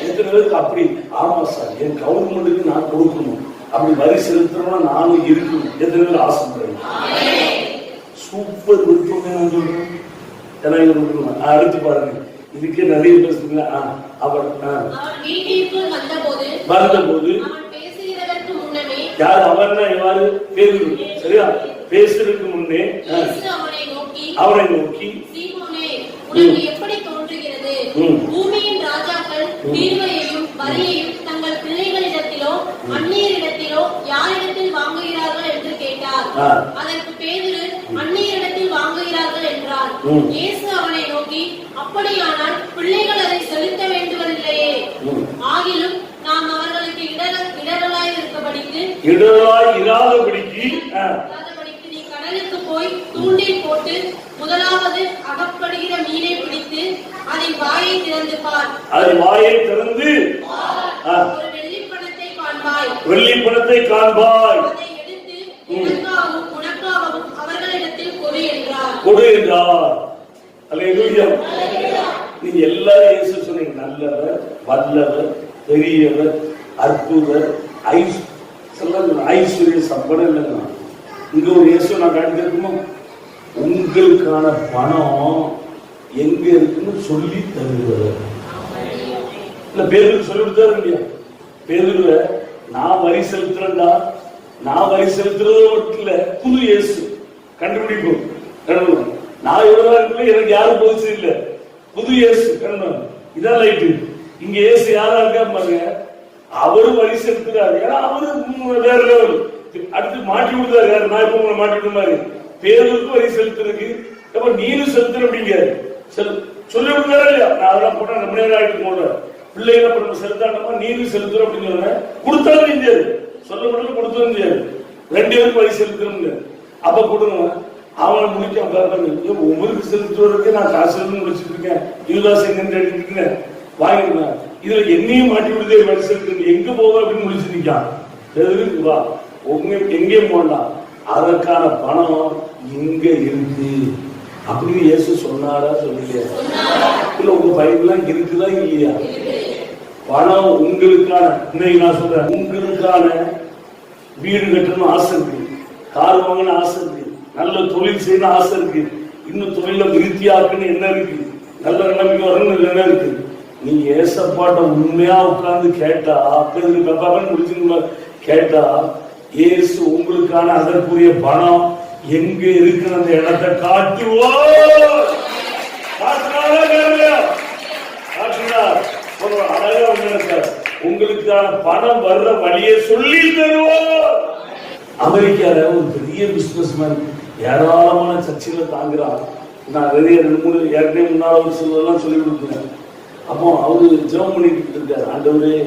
Speaker 1: எத்தனை பேருக்கு அப்படி ஆமா சார் என் கவர்மெண்ட்டுக்கு நான் கொடுக்கணும், அப்படி வரி செலுத்தணும்னா நானும் இருக்கணும், எத்தனை பேர் ஆசைப்படுறேன்? சூப்பர் விருப்பமே நான் சொல்றேன். அடுத்து பாருங்க, இதுக்கே நிறைய பேசுங்க. அவர் வந்தபோது யார் அவர்னா யாரு? பேதுரு. சரியா? பேசுறதுக்கு முன்னே அவரை நோக்கி
Speaker 3: எப்படி தோன்றுகிறது, பூமியின் ராஜாக்கள் தீர்வையையும் வரியையும் தங்கள் பிள்ளைகளிடத்திலோ அந்நியரிடத்திலோ யாரிடத்தில் வாங்குகிறார்கள் என்று கேட்டார். அதற்கு பேதுரு அந்நியரிடத்தில் வாங்குகிறார்கள் என்றார். இயேசு அவனை நோக்கி, அப்படியானால் பிள்ளைகள் அதை செலுத்த வேண்டுவதில்லையே, ஆகிலும் நாம் அவர்களுக்கு இடரலாய் இராதபடிக்கு நீ கடலுக்கு போய் தூண்டில் போட்டு முதலாவது அகப்படுகிற மீனை பிடித்து அதன் வாயை திறந்து பார். ஒரு வெள்ளிப்பணத்தை காண்பாய். அதை எடுத்து உனக்காகவும் அவர்களிடத்தில் கொடு என்றார். அல்லேலூயா. நீங்க எல்லாரும் இயேசு சொன்னீங்க, நல்லவர், வல்லவர், பெரியவர், அற்புதர், ஐஸ்வர்ய சம்பளம். இங்க ஒரு இயேசு நான் காட்டிருக்குமா? உங்களுக்கான பணம் எங்க இருக்குன்னு சொல்லி தருகிறவர். இல்ல பேருக்கு சொல்லி கொடுத்தாரு இல்லையா? பேருவ நான் வரி செலுத்துறேன்டா, நான் வரி செலுத்துறது மட்டும் இல்ல, புது இயேசு கண்டுபிடிப்போம். நான் எவ்வளவு இருக்குல்ல, எனக்கு யாரும் போச்சு இல்ல, புது இயேசு கண்டோம். இதான் லைட்டு. இங்க இயேசு யாரா இருக்கா பாருங்க, அவரு வரி செலுத்துறாரு. ஏன்னா அவரு வேற லெவல்.
Speaker 1: அடுத்து மாட்டி விடுறாரு யாரு? நான் இப்ப உங்களை மாட்டி விட மாதிரி பேருக்கு வரி செலுத்துறதுக்கு அப்ப நீனும் செலுத்துற அப்படிங்க சொல்லி விடுறாரு இல்லையா? நான் அதெல்லாம் போட்டா ரொம்ப நேரம் ஆயிட்டு போடுறேன் பிள்ளைகளை நம்ம செலுத்தாண்டமா நீனும் செலுத்துற அப்படின்னு சொன்னேன். கொடுத்தாலும் தெரியாது, சொல்ல மட்டும் கொடுத்தாலும் தெரியாது. 2 பேருக்கு வரி செலுத்துறோம்ங்க. அப்ப கொடுங்க அவனை முடிக்க உங்களுக்கு செலுத்துவதற்கு நான் காசு முடிச்சுட்டு இருக்கேன், யூதாஸ் எங்கன்னு எடுத்துட்டு வாங்கிடுங்க. இதுல என்னையும் மாட்டி விடுதே வரி செலுத்து எங்க போக அப்படின்னு முடிச்சு நிக்கான். வா எங்கே போனான், அதற்கான பணம் இங்க இருக்கு அப்படின்னு இயேசு சொன்னாரா சொல்லலையா? இல்ல உங்க பைபிள்லாம் இருக்குதா இல்லையா? பணம் உங்களுக்கான, இன்னைக்கு நான் சொல்றேன், உங்களுக்கான வீடு கட்டணும் ஆசை இருக்கு, கார் வாங்கணும் ஆசை இருக்கு, நல்ல தொழில் செய்யணும் ஆசை இருக்கு, இன்னும் தொழில விருத்தியாக்குன்னு என்ன இருக்கு, நல்ல நிலைமைக்கு வரணும்னு என்ன இருக்கு. நீங்க ஏசப்பாட்ட உண்மையா உட்கார்ந்து கேட்டா முடிச்சு கேட்டா இயேசு உங்களுக்கான அதற்குரிய பணம் எங்க இருக்கிற அந்த இடத்தை காட்டுவார். உங்களுக்கான பணம் வர்ற வழியை சொல்லி தருவார். அமெரிக்கால ஒரு பெரிய பிசினஸ் மேன் ஏராளமான சர்ச்சைகளை தாங்குறான். நான் நிறைய 2-3 ஏற்கனவே முன்னாள் சொல்லலாம் சொல்லி கொடுக்குறேன். அப்போ அவரு ஜெபம் பண்ணிட்டு இருக்காரு, ஆண்டவரே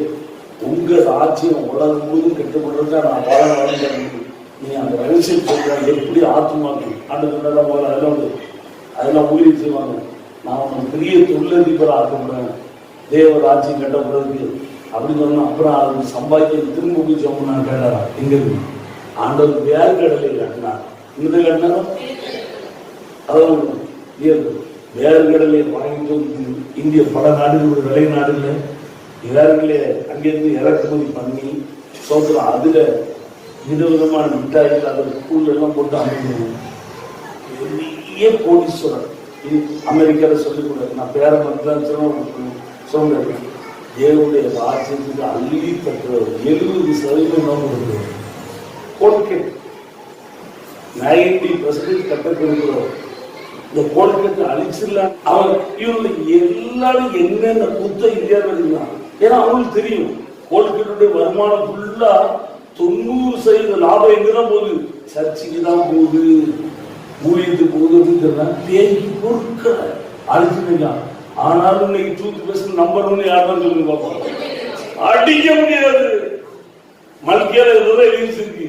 Speaker 1: உங்க ராஜ்யம் உலகம் முழுவதும் கட்டப்படுறதா நான் வாழ்ந்து நீ அந்த ரகசியம் சொல்ற எப்படி ஆத்மாக்கு ஆண்டவர் போல அதெல்லாம் ஊழியம் செய்வாங்க. நான் உனக்கு பெரிய தொழிலதிபர் ஆக்கப்படுறேன் தேவ ராஜ்யம் கட்டப்படுறதுக்கு அப்படின்னு சொன்னா. அப்புறம் அது சம்பாதிக்க திரும்ப போய் ஜெபம் நான் கேட்டாரா எங்க ஆண்டவர் வேறு கடலை கட்டினா இந்த கட்டினாலும் அதான் வேறு கடலை வாங்கிட்டு இந்திய பல நாடுகளோட விலை நாடுல வேறுகளே அங்கிருந்து இறக்குமதி பண்ணி சோத்திரம் அதுல விதவிதமான மிட்டாய்கள் அதில் ஸ்கூல்ல எல்லாம் போட்டு அமைக்கணும். பெரிய கோடீஸ்வரன் அமெரிக்கால சொல்லிக்கூடாது, நான் பேர மருத்துவ சொல்றேன். தேவனுடைய ராஜ்யத்துக்கு அள்ளி தட்டுறவர் 70% நோக்கம் இருக்கிறவர். கோல்கேட் 90% கட்டப்படுகிறவர். இந்த கோல்கேட் அழிச்சிடலாம். அவன் இவங்களுக்கு எல்லாரும் என்னென்ன குத்த இந்தியாவில் இருந்தான். ஏன்னா அவங்களுக்கு தெரியும் கோல்கேட்டுடைய வருமானம் ஃபுல்லா 90% லாபம் எங்கதான் போகுது, சர்ச்சைக்கு தான் போகுது, ஊழியத்துக்கு போகுது அப்படின்னு சொன்னா தேய்க்கு பொருட்களை அழிச்சுருக்கான். ஆனாலும் இன்னைக்கு டூத் பேஸ்ட் நம்பர் 1 யாருதான் சொல்லுங்க பார்ப்போம். அடிக்க முடியாது. மல்கியால எதுவும் இருக்கு,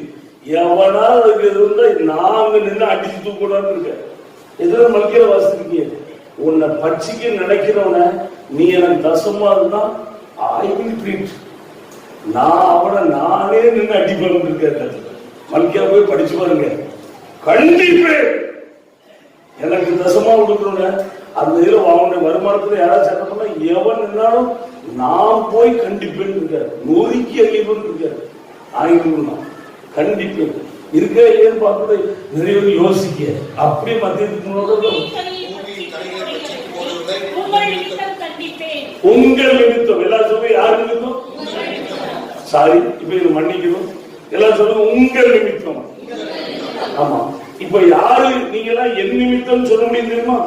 Speaker 1: எவனாலும் அதுக்கு எதுவும் நாங்க நின்று அடிச்சு தூக்கூடாதுன்னு இருக்க. எதிர மல்கியால வாசிச்சிருக்கீங்க, உன்னை பட்சிக்க நினைக்கிறவன நீ எனக்கு தசமா இருந்தா ஐ வில் ட்ரீட், நான் அவனை நானே நின்று அடிப்பேன் இருக்க. மல்கியா போய் படிச்சு பாருங்க, கண்டிப்பே எனக்கு தசமா கொடுக்குறவன அந்த இதுல அவனுடைய வருமானத்துல யாராவது சட்டம் பண்ணா எவன் நின்னாலும் நான் போய் கண்டிப்பேன் இருக்காரு. நொறுக்கி அழிப்பேன் இருக்காரு. ஆங்கிலம் கண்டிப்பேன் இருக்க இல்லையன்னு பார்க்கறது நிறைய பேர் யோசிக்க. அப்படியே மத்தியத்துக்கு உங்கள் நிமித்தம் எல்லா சொல்லுங்க, யார் நிமித்தம் சாரி இப்ப இது மன்னிக்கணும், எல்லாம் சொல்லுங்க உங்கள் நிமித்தம். ஆமா, இப்ப யாரு நீங்க எல்லாம் என் நிமித்தம் சொல்ல முடியும் தெரியுமா?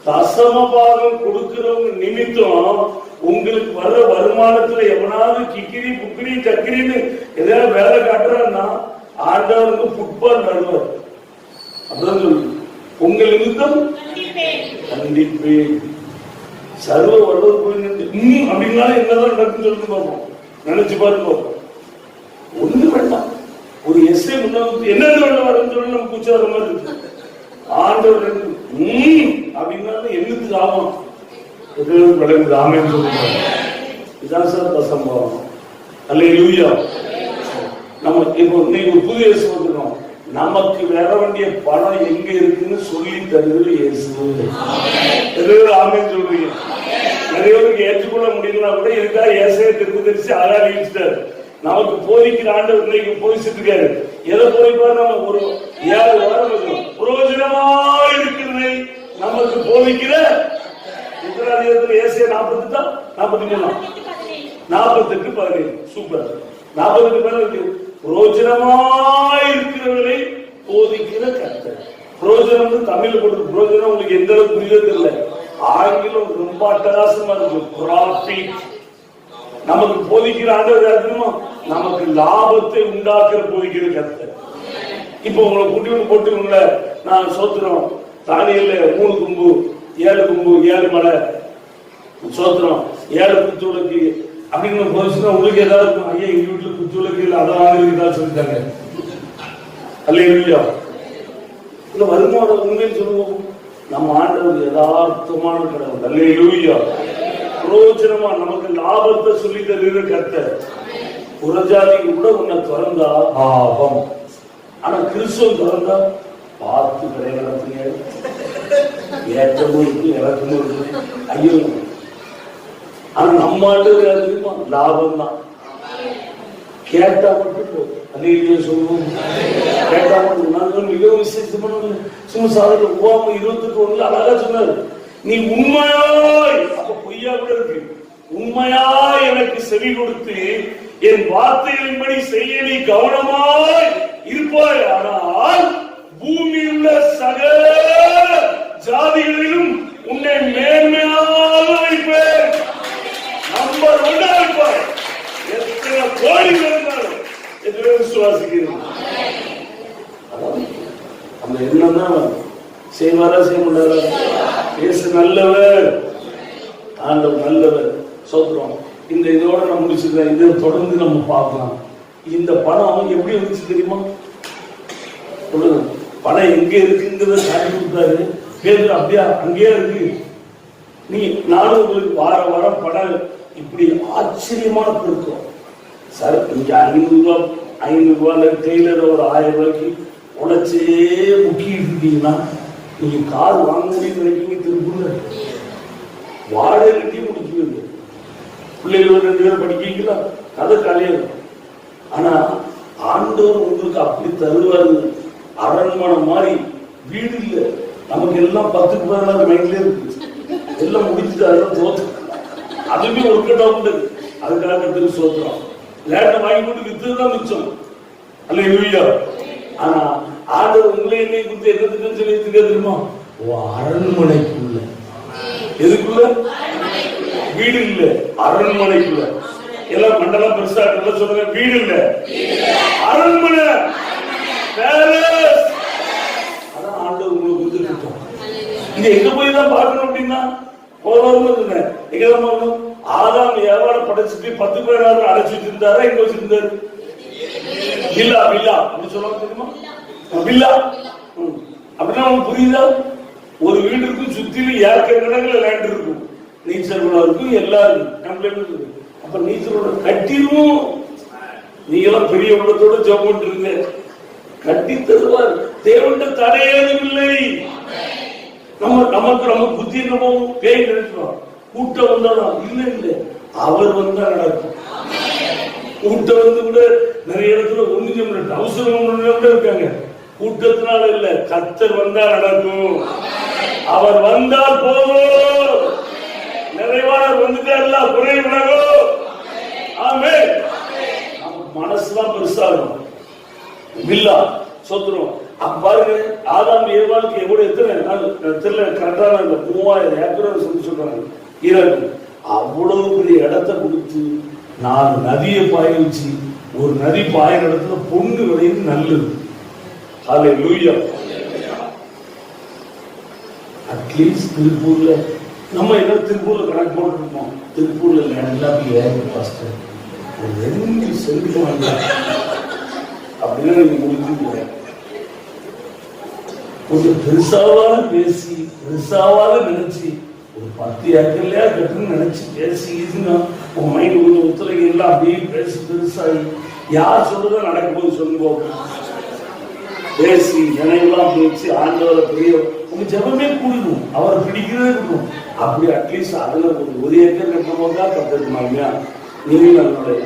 Speaker 1: தசமபாகம் கொடுக்கிறவங்க நிமித்தம். உங்களுக்கு வர்ற வருமானத்துல எவனாவது கிக்கிரி புக்கிரி சக்கிரின்னு எதாவது வேலை காட்டுறான்னா ஆண்டவருக்கு ஃபுட்பால் நடுவார். அதான் சொல்லு உங்கள் நிமித்தம் கண்டிப்பே சர்வ வல்லவர் போய் அப்படின்னாலும் என்னதான் நடக்குன்னு சொல்லிட்டு பார்ப்போம். நினைச்சு பாருங்க, ஒண்ணு வேண்டாம். ஒரு எஸ்ஐ முன்னாடி என்ன வரும்னு சொல்லி நம்ம பூச்சி வர மாதிரி இருக்கு. ஆண்டவர் அப்படின்னா என்னத்துக்கு ஆகும் விளங்குது ஆமேன்னு சொல்லுவாங்க. இதான் சார் சம்பவம். அல்லேலூயா. நம்ம இப்போ நீங்க ஒரு புது இயேசு வந்துடும். நமக்கு வர வேண்டிய பணம் எங்க இருக்குன்னு சொல்லி தருவது இயேசு. ஆமேன்னு சொல்றீங்க. நிறைய பேருக்கு ஏற்றுக்கொள்ள முடியலன்னா கூட இருக்கா ஏசையை திருப்பி தெரிச்சு ஆராய்ச்சிட்டாரு. நமக்கு போதிக்கிற ஆண்டவர் இன்னைக்கு போதிச்சுட்டு இருக்காரு. எதை போதிப்பாரு? நம்ம ஒரு 7 வாரம் பிரயோஜனமா இருக்கிறது நமக்கு போதிக்கிற ஏசையா 48:17 சூப்பர். 48 புரோஜனமா இருக்கிறவர்களை போதிக்கிற கர்த்தர். புரோஜனம் தமிழ் போட்டு புரோஜனம் உங்களுக்கு எந்த அளவுக்கு புரியுதோ தெரியல. ஆங்கிலம் ரொம்ப அட்டகாசமா இருக்கு. ப்ராஃபிட்
Speaker 3: நமக்கு போதிக்கிற ஆண்டவர் யாருமா? நமக்கு லாபத்தை உண்டாக்குற போதிக்கிற கர்த்தர். இப்ப உங்களை கூட்டி போட்டு உங்களை நான் சோத்திரம் தானியல்ல 3 கொம்பு 7 கொம்பு 7 மலை சோத்திரம் 7 குத்துவிளக்கு அப்படின்னு போச்சுன்னா உங்களுக்கு ஏதாவது இருக்கும். ஐயா எங்க வீட்டுல குத்துவிளக்கு இல்லை அதான் ஏதாவது சொல்லிட்டாங்க. அல்லேலூயா. இல்ல வருமானம் உண்மைன்னு சொல்லுவோம். நம்ம ஆண்டவர் யதார்த்தமான கடவுள். அல்லேலூயா. புரோஜனமா நமக்கு லாபத்தை சொல்லி தருகிற கர்த்தர். புறஜாதிக்கு கூட உன்னை திறந்தா லாபம். ஆனா கிறிஸ்துவ திறந்தா பார்த்து கடை நடத்துங்க. ஏற்றமும் இருக்கு இறக்கமும் இருக்கு. ஐயோ ஆனா நம்ம ஆண்டவர் லாபம் தான். கேட்டா மட்டும் போதும். அல்லேலூயா சொல்லுவோம். கேட்டா மட்டும். நாங்கள் மிகவும் விசேஷம் பண்ணல. சும்மா சாதாரண உபாம 28 அழகா சொன்னாரு. நீ உண்மையாய், அப்ப பொய்யா கூட இருக்கு, உண்மையாய் எனக்கு செவி கொடுத்து என் வார்த்தைகளின்படி செய்ய நீ கவனமாய் இருப்பாய். ஆனால் பூமியில் உள்ள சகல ஜாதிகளிலும் உன்னை மேன்மையாக வைப்பேன். நம்பர் 1 இருப்பாய். எத்தனை கோடி இருந்தாலும் எத்தனை விசுவாசிக்கிறோம். அந்த எண்ணம் தான் செய்வாரா செய்ய முடியாதா? இயேசு நல்லவர், ஆண்டவர் நல்லவர். சொல்றோம். இந்த இதோட நம்ம முடிச்சிருக்கேன். இதை தொடர்ந்து நம்ம பார்க்கலாம். இந்த பணம் எப்படி வந்துச்சு தெரியுமா? பணம் எங்க இருக்குங்கிறத காட்டி கொடுத்தாரு. பேரு அப்படியா அங்கேயே இருக்கு. நீ நானும் உங்களுக்கு வார வாரம் பணம் இப்படி ஆச்சரியமான இருக்கும் சார். இங்க 500 ரூபாய் டெய்லர் ஒரு 1000 ரூபாய்க்கு உழைச்சே முக்கிட்டு இருக்கீங்கன்னா நீங்க கார் வாங்க முடியும் நினைக்கீங்க. திருப்பூர்ல வாடகை கட்டி முடிச்சுவீங்க. பிள்ளைகள் 2 பேர் படிக்கீங்களா? கதை காலியாக. ஆனா ஆண்டவர் உங்களுக்கு அப்படி தருவாரு. அரண்மனை மாதிரி வீடு இல்லை. நமக்கு எல்லாம் 10க்கு 16 மைண்ட்ல இருக்கு. எல்லாம் முடிச்சுட்டு அதெல்லாம் தோத்து அதுவுமே ஒரு கட்டம் உண்டு. அதுக்காக கத்துக்கு சோத்துறோம். லேட்டை வாங்கி போட்டு வித்துதான் மிச்சம். அல்லேலூயா. ஆனா ஆண்டவர் உங்களை என்னை குறித்து என்னதுன்னு சொல்லி தெரியுமா? அரண்மனைக்குள்ள. எதுக்குள்ள? வீடு இல்ல, அரண்மனைக்குள்ள. எல்லாம் மண்டலம் பெருசா சொல்லுங்க. வீடு இல்ல, அரண்மனை. அதான் ஆண்டவர் உங்களுக்கு கொடுத்துருக்கோம். இது எங்க போய் தான் பார்க்கணும் அப்படின்னா எங்கதான் பார்க்கணும்? ஆதாம் ஏவாளை படைச்சிட்டு 10 பேராவது அடைச்சிட்டு இருந்தாரா? எங்க வச்சிருந்தாரு? வில்லா வில்லா அப்படி சொல்லுவாங்க தெரியுமா? வில்லா அப்படின்னா உங்களுக்கு புரியுதா? ஒரு வீடு இருக்கும், சுத்திலும் ஏக்கர் கணக்குல லேண்ட் இருக்கும், நீச்சல் குளம் இருக்கும், எல்லாரும் கம்ப்ளைண்ட் இருக்கு. அப்ப நீச்சலோட கட்டிடுவோம். நீங்களாம் பெரிய உள்ளத்தோட ஜெபம் பண்ணிருங்க. கட்டி தருவார். தேவன்ட தடையேதும் இல்லை. நமக்கு நம்ம புத்தி நம்ம பேய் நினைக்கிறோம். கூட்டம் வந்தாலும் இல்ல இல்ல, அவர் வந்தா நடக்கும். கூட்டம் வந்து கூட நிறைய இடத்துல ஒண்ணு அவசரம் இருக்காங்க. கூட்டத்தினால இல்ல, கர்த்தர் வந்தா நடக்கும். அவர் வந்தால் போதும். நிறைவாளர் வந்துட்டா குறை விலகும். ஆமென். மனசுதான் பெருசாகும். வில்லா சொத்துரும். அப்ப பாருங்க, ஆதாம் ஏவாளுக்கு எவ்வளவு எத்தனை தெரியல, கரெக்டான 3000 ஏக்கர் சொல்லி சொல்றாங்க. ஈராக்கு அவ்வளவு பெரிய இடத்தை கொடுத்து 4 நதியை பாய வச்சு, ஒரு நதி பாயிற இடத்துல பொண்ணு விளையுது நல்லது. ஹல்லேலூயா. அட்லீஸ்ட் திருப்பூர்ல நம்ம என்ன திருப்பூர்ல கணக்கு போட்டுருப்போம். திருப்பூர்ல எல்லாத்தையும் 2 சென்ட் வாங்க அப்படின்னா நீங்க முடிஞ்சு கொஞ்சம் பெருசாவாத பேசி பெருசாவாத நினைச்சு ஒரு 10 ஏக்கர்லயா கட்டுன்னு நினைச்சு பேசி உங்க மைண்ட் கொஞ்சம் ஒத்துழைக்க எல்லாம் அப்படியே பேசி பெருசாகி யார் சொல்றதா நடக்கும் போது சொல்லுவோம். பேசி நினைவெல்லாம் பேசி ஆண்டவரை பெரிய உங்க ஜெபமே கூடணும். அவரை பிடிக்கிறதே கூடணும். அப்படி அட்லீஸ்ட் அதுல ஒரு ஏக்கர் கட்டும் போது தான் கத்துக்குமாங்க. நீங்க நம்மளுடைய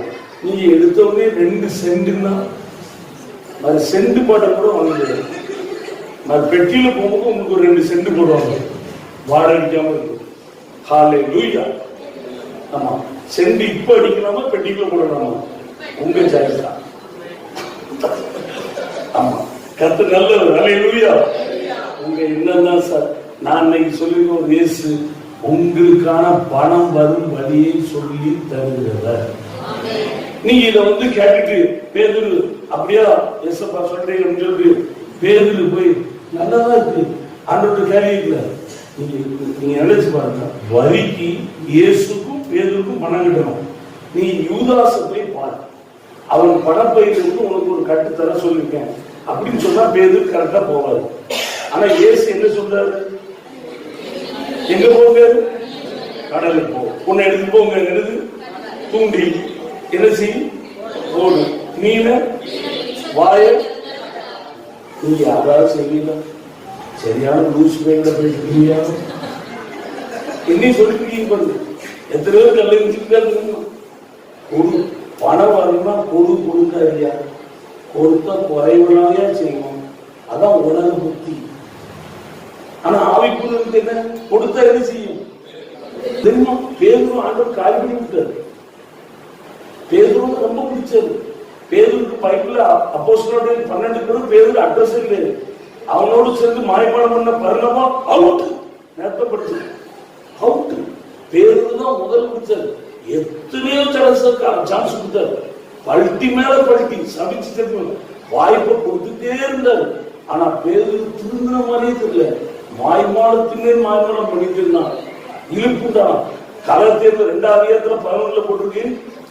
Speaker 3: நீங்க எடுத்தவொடனே 2 சென்ட்னா அது சென்ட் போட்ட கூட வாங்க. பெட்டியில போகும்போது உங்களுக்கு ஒரு 2 சென்ட் போடுவாங்க. வாடகைக்காம இருக்கும். ஹல்லேலூயா. ஆமா, சென்ட் இப்ப அடிக்கலாமா பெட்டிக்குள்ள போடலாமா? உங்க சாய்ஸ் தான். ஆமா, கர்த்தர் நல்லவர். ஹல்லேலூயா. உங்க என்னதான் சார் நான் இன்னைக்கு சொல்லிருக்கோம். இயேசு
Speaker 1: உங்களுக்கான பணம் வரும் வழியை சொல்லி தருகிறவர். நீங்க இதை கேட்டுட்டு பேதுரு அப்படியா எஸ்ப்பா சொல்றேன்னு சொல்லிட்டு பேதுரு போய் நல்லதா இருக்கு ஆண்டோட கேள்வி இல்ல. நீங்க நினைச்சு பாருங்க, வரிக்கு இயேசுக்கும் பேதுருக்கும் பணம் கிட்டணும். நீ யூதாச போய் பாரு, அவன் பணப்பையிலிருந்து உனக்கு ஒரு கட்டு தர சொல்லிருக்கேன் அப்படின்னு சொன்னா பேதுரு கரெக்டா போவாரு. ஆனா இயேசு என்ன சொல்றாரு? எங்க போங்க? கடலுக்கு போ, உன்னை எடுத்து போங்க. எடுத்து தூண்டி என்ன செய்யும்? ஓடு. மீன வாய நீங்க யாராவது செய்யல, சரியான லூஸ் பேர்ல போயிட்டு என்னையும் சொல்லிட்டு பண்ணுது. எத்தனை பேர் கல்ல இருந்துட்டு கொடு, பணம் வரணும்னா கொடு கொடுங்க ஐயா, கொடுத்தா குறைவுனாலே செய்வோம். அதான் உலக புத்தி. ஆனா ஆவிக்குள்ள என்ன கொடுத்தா என்ன செய்யும் தெரியுமா? பேதுரு ஆண்டவர் காய்கறி விட்டாரு. பேதுரு ரொம்ப பிடிச்சது. பேதுருக்கு பைபிள்ல அப்போஸ்தலருடைய 12 பேரும் பேதுரு அட்ரஸ் இல்லை. அவனோடு சேர்ந்து மாய்மாலம் பண்ண பர்னபா அவுட் நேர்த்தப்படுத்து அவுட். பேதுரு தான் முதல் பிடிச்சது. எத்தனையோ சான்ஸ் கொடுத்தாரு. பல்ட்டி மேல பல்ட்டி சபிச்சு வாய்ப்பை கொடுத்துட்டே இருந்தாரு. ஆனா பேதுரு திருந்தின மாதிரியே தெரியல. மாய்மாலத்தின் மாய்மாலம் பண்ணிட்டு இருந்தான். இழுப்புண்டான். கலத்தேர்வு 2வது அதிகாரத்துல 11 போட்டிருக்கு.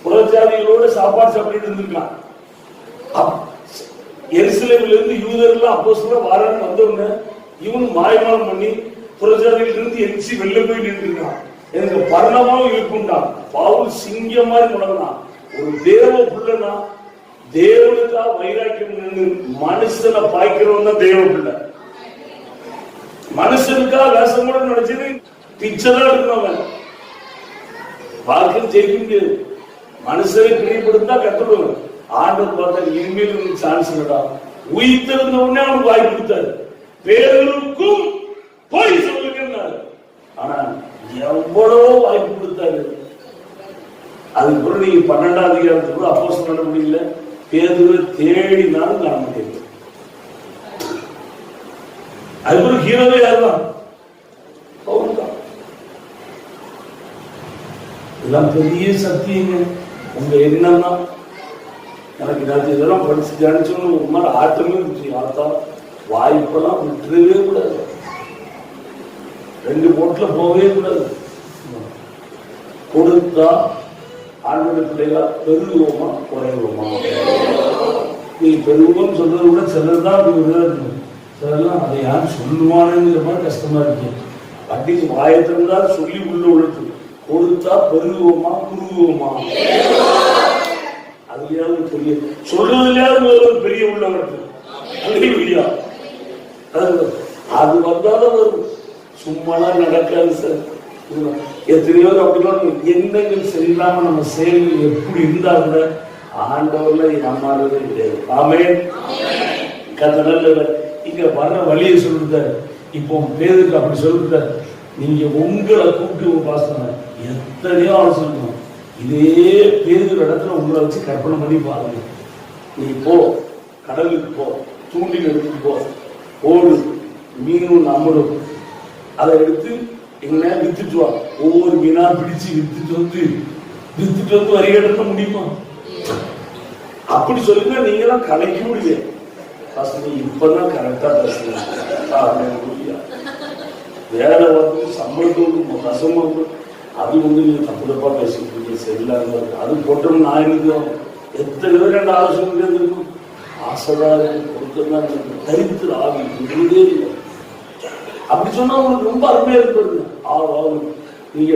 Speaker 1: புறஜாதிகளோட சாப்பாடு சாப்பிட்டு இருந்திருக்கான். எருசலேமில் இருந்து யூதர்கள் அப்போஸ்தலர் வாரான்னு வந்தவங்க இவன் மாய்மாலம் பண்ணி புறஜாதியில இருந்து எரிச்சு வெளில போய் நின்றுருக்கான். எனக்கு பர்ணமாவும் இழுப்புண்டான். பவுல் சிங்க மாதிரி முடங்கினான். ஒரு தேவ பிள்ளைனா தேவனுக்கா வைராக்கியம் மனுஷனை பாய்க்கிறவன் தான் தேவ பிள்ளை. மனுஷனுக்கா வேஷம் கூட நினைச்சது பிச்சைதான் இருக்கணும். வாழ்க்கை ஜெயிக்க முடியாது. மனுஷனை பிரியப்படுத்தா கத்துடுவாங்க. ஆண்டவர் பார்த்தா இனிமேல் சான்ஸ் இல்லடா. உயிர்த்தெழுந்த உடனே அவனுக்கு வாய்ப்பு கொடுத்தாரு. பேருக்கும் போய் சொல்லுங்க. ஆனா எவ்வளவோ வாய்ப்பு கொடுத்தாரு. அதுக்கு பிறகு நீங்க 12வது அதிகாரத்துக்கு அப்போஸ்தலர் நடவடிக்கையில பேதுருவை தேடினாலும் காண முடியாது. அதுக்கு ஹீரோவே யாருதான்? பவுல்தான். இதெல்லாம் பெரிய சக்திங்க. உங்க எண்ணம் தான். எனக்கு நான் இதெல்லாம் படிச்சு தியானிச்சோன்னு ஒரு மாதிரி ஆட்டமே இருந்துச்சு. ஆத்தா வாய்ப்பெல்லாம் விட்டுறவே கூடாது. 2 போட்ல போகவே கூடாது. கொடுத்தா ஆண்டோட பிள்ளைகளா பெருகுவோமா குறைவோமா? நீ பெருகுவோம்னு சொல்றதை விட சிலர் தான் அப்படி விடாது. சிலர்லாம் அதை யாரும் சொல்லுவானுங்கிற மாதிரி கஷ்டமா இருக்கு. அடிச்சு வாயத்திருந்தா சொல்லி உள்ள உழைத்து கொடுத்தா பெருகுவோமா குறுகுவோமா? அதுலயாவது பெரிய சொல்றதுலயாவது ஒரு பெரிய உள்ளவர்கள் அது வந்தாலும் வரும். சும்மாலாம் நடக்காது சார். எத்தனையோ அப்படிலாம் எண்ணங்கள் சரியில்லாம நம்ம செயல்கள் எப்படி இருந்தா கூட ஆண்டவர்ல ஏமாறதே கிடையாது. ஆமென். கத்தனல்ல இங்க வர்ற வழியை சொல்லிட்டாரு. இப்போ பேருக்கு அப்படி சொல்லிட்டாரு. நீங்க உங்களை கூப்பிட்டு பாசன எத்தனையோ ஆள் சொல்லணும். இதே பேருக்கு இடத்துல உங்களை வச்சு கற்பனை பண்ணி பாருங்க. நீ போ, கடலுக்கு போ, தூண்டில் எடுத்துட்டு போ, ஓடு, மீனும் நம்மளும் அதை எடுத்து எங்க வித்துட்டு வா. ஒவ்வொரு மீனா பிடிச்சு வித்துட்டு வந்து வரிகட்ட முடியுமா? அப்படி சொல்லுங்க. நீங்க தான் கலைக்க முடியாது. இப்பதான் கரெக்டா பேசுறீங்க. வேலை வந்து சம்பளத்தோடு ரசம் வந்து அது நீங்க தப்பு தப்பா பேசிட்டு இருக்கீங்க. சரியில்லாம இருக்கு. அது போட்டோம். நான் இருக்கோம் எத்தனை பேர் 2 ஆலோசனை இருக்கும். ஆசைதான் கொடுக்கதான் தரித்து ஆகி விடுவதே இல்லை. அப்படி சொன்னா உங்களுக்கு ரொம்ப அருமையா இருக்கிறது. நீங்க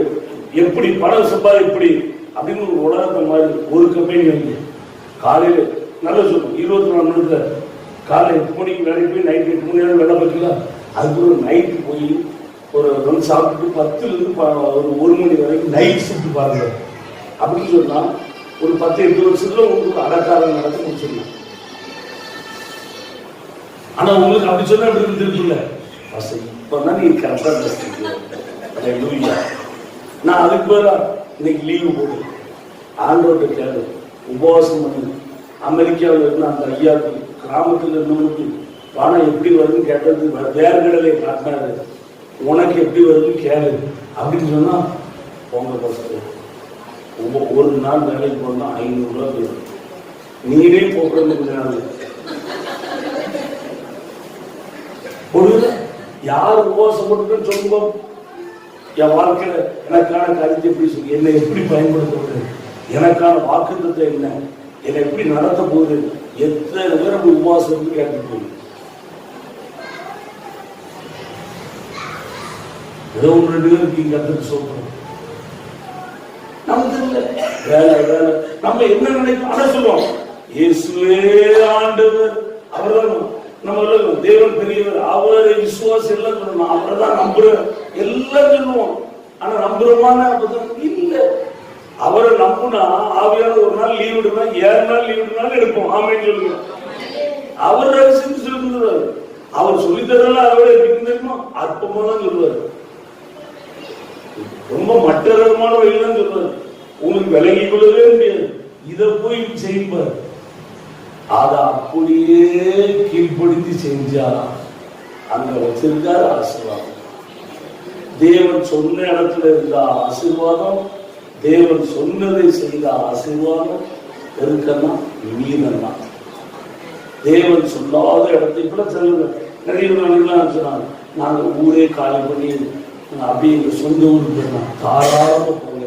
Speaker 1: எப்படி பணம் சம்பாதி எப்படி அப்படின்னு ஒரு உலகத்தை மாதிரி ஒரு கம்பெனி வந்து காலையில நல்லா சொல்லும் 24 மணி நேரத்துல காலை 8 மணிக்கு வேலைக்கு போய் நைட் 8 மணி நேரம் வேலை பார்க்கலாம். அதுக்கப்புறம் நைட்டு போய் ஒரு 2 சாப்பிட்டு 10 இருந்து ஒரு 1 மணி வரைக்கும் நைட் ஷிஃப்ட் பாருங்க. அப்படின்னு சொன்னா ஒரு 10-8 வருஷத்துல உங்களுக்கு அடக்காரம் நடத்த முடிச்சிடலாம். ஆனா உங்களுக்கு அப்படி சொன்னா எப்படி இருந்துருக்குல்ல? இப்பதான் நீங்க கரெக்டா பேசுறீங்க. நான் அதுக்கு பதிலா இன்னைக்கு லீவு போடு, ஆண்டோட்ட கேளு, உபவாசம் பண்ணு. அமெரிக்காவில் இருந்த அந்த ஐயாவுக்கு கிராமத்தில் இருந்தவங்களுக்கு பணம் எப்படி வருதுன்னு கேட்டது வேறு கடலை காட்டினாரு. உனக்கு எப்படி வருதுன்னு கேளு. அப்படின்னு சொன்னா போங்க பசங்க, ஒரு நாள் வேலைக்கு போனா 500 ரூபாய் போயிடும். நீனே போடுறது கொஞ்ச நாள் பொழுது யார் உபவாசம் போட்டுன்னு சொல்லுங்க. என் வாழ்க்கையில எனக்கான கருத்து எப்படி சொல்லி, என்னை எப்படி பயன்படுத்த, எனக்கான வாக்குத்தத்தை என்ன, என்னை எப்படி நடத்த போகுது, எத்தனை பேர் அப்படி உபவாசம் கேட்டு போகுது. ஏதோ 1-2 பேருக்கு இங்க கத்துட்டு சொல்றோம். நமக்கு இல்லை வேலை வேலை. நம்ம என்ன நினைப்போம் அதை சொல்லுவோம். இயேசுவே ஆண்டவர், அவர்தான் நம்ம தேவன் பெரியவர், அவரை விசுவாசம் எல்லாம் சொல்லணும், அவரை தான் நம்புற எல்லாம் சொல்லுவோம். ஆனா நம்புறமான அப்பதான் இல்லை. அவரை நம்புனா ஆவியான ஒரு நாள் லீவ் விடுனா 7 நாள் லீவ் விடுனாலும் எடுப்போம். ஆமைன்னு சொல்லுங்க. அவர் ரகசியம் சொல்லுறாரு. அவர் சொல்லித்தரலாம். அவரை எப்படி தெரியுமா, அற்பமா தான் சொல்லுவாரு. ரொம்ப மற்றமான வழிதான் சொல்றாரு. உங்களுக்கு விலகி கொள்ளவே முடியாது. இதை போய் செய்வார். அதை அப்படியே கீழ்ப்படுத்தி செஞ்சா அங்க வச்சிருக்காரு ஆசீர்வாதம். தேவன் சொன்ன இடத்துல இருந்த ஆசீர்வாதம், தேவன் சொன்னதை செய்த ஆசீர்வாதம் இருக்குன்னா மீனா. தேவன் சொல்லாத இடத்தை கூட சொல்லுங்க. நிறைய நாள் சொன்னாங்க, நாங்க ஊரே காலி பண்ணி அப்படி எங்க சொந்த ஊருக்கு போயிருந்தோம். தாராளமா போங்க.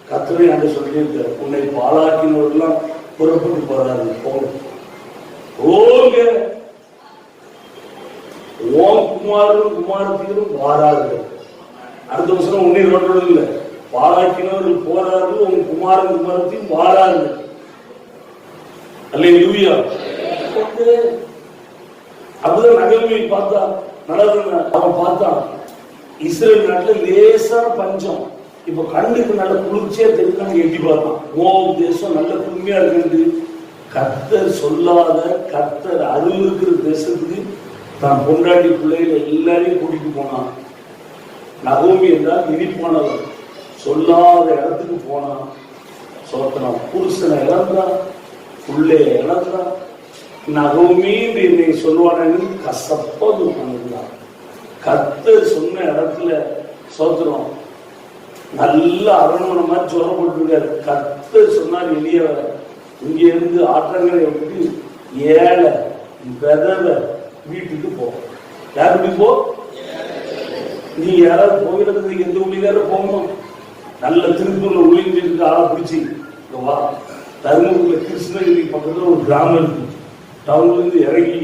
Speaker 1: கர்த்தரே அங்க சொல்லியிருக்காரு, உன்னை பாழாக்கினவர்கள்லாம் புறப்பட்டு போறாரு. போங்க ஓங்க. ஓம் குமாரரும் குமாரத்திலும் வாரார்கள். அடுத்த வருஷம் உன்னை ரோட்டோடு இல்லை, பாழாக்கினவர்கள் போறார்கள், உங்க குமாரன் குமாரத்தையும் வாரார்கள். அல்லேலூயா. அப்படிதான் நகர்வை பார்த்தா நல்லது. அவன் பார்த்தான் இஸ்ரேல் நாட்டுல லேசான பஞ்சம். இப்ப கண்ணுக்கு நல்ல குளிர்ச்சியா தெரிஞ்சு எட்டி பார்த்தான். மோவாப் தேசம் நல்ல குளுமையா இருக்கு. கர்த்தர் சொல்லாத, கர்த்தர் அருள் இருக்கிற தேசத்துக்கு தான் பொண்டாட்டி பிள்ளைகளை எல்லாரையும் கூட்டிட்டு போனான். நகோமி என்றால் இனிப்பானவர். சொல்லாத இடத்துக்கு போனான். சோத்தனம் புருஷனை இழந்தான், பிள்ளைய இழந்தான். நகோமி என்னை சொல்லுவானு கசப்பா உட்கார்ந்துருந்தான். கர்த்தர் சொன்ன இடத்துல சோத்திரம் நல்ல அரண்மனை மாதிரி சொல்லப்பட்டிருக்காரு. கர்த்தர் சொன்னார், வெளியே வர இங்க இருந்து ஆற்றங்களை விட்டு ஏழை விதவை வீட்டுக்கு போ. யாருக்கு போ? நீ யாராவது போகிறதுக்கு எந்த ஊழியராக போகணும். நல்ல திருப்பூர்ல ஊழியர்களுக்கு ஆளை பிடிச்சி வா. தருமபுரியில கிருஷ்ணகிரி பக்கத்துல ஒரு கிராமம் இருக்கு. டவுன்ல இருந்து இறங்கி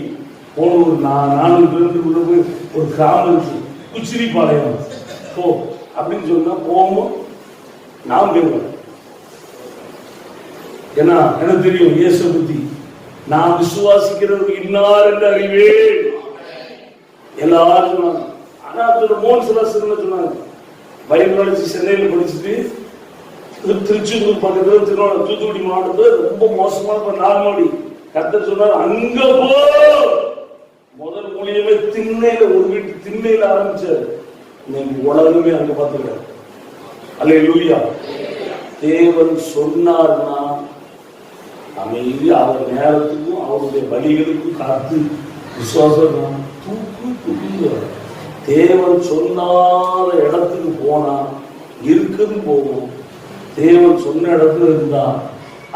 Speaker 1: போன ஒரு 400 கிலோமீட்டருக்குள்ள போய் ஒரு கிராமம் இருக்கு, குச்சிரிப்பாளையம் போ அப்படின்னு சொன்னா போவோம். நான் போயிருவேன். ஏன்னா எனக்கு தெரியும் இயேசு பத்தி. நான் விசுவாசிக்கிறவர்கள் இன்னார் என்று அறிவேன் எல்லாரும் சொன்னாங்க. ஆனா அதோட மோன் சிலாசன் சொன்னாங்க. பைபிள் படிச்சு சென்னையில் படிச்சுட்டு திருச்செந்தூர் பக்கத்துல தூத்துக்குடி மாவட்டத்துல ரொம்ப மோசமான 4 மாடி. கர்த்தர் சொன்னார், அங்க போ. முதல் மூலியமே திண்ணையில, ஒரு வீட்டு திண்ணையில ஆரம்பிச்சாரு. நீங்க உலகமே அங்க பார்த்துக்கிறார். அல்லேலூயா. தேவன் சொன்னார்னா அமைதி, அவர் நேரத்துக்கும் அவருடைய வழிகளுக்கும் காத்து விசுவாசம் தூக்கு. தேவன் சொன்னாத இடத்துக்கு போனா இருக்குது போகும். தேவன் சொன்ன இடத்துல இருந்தா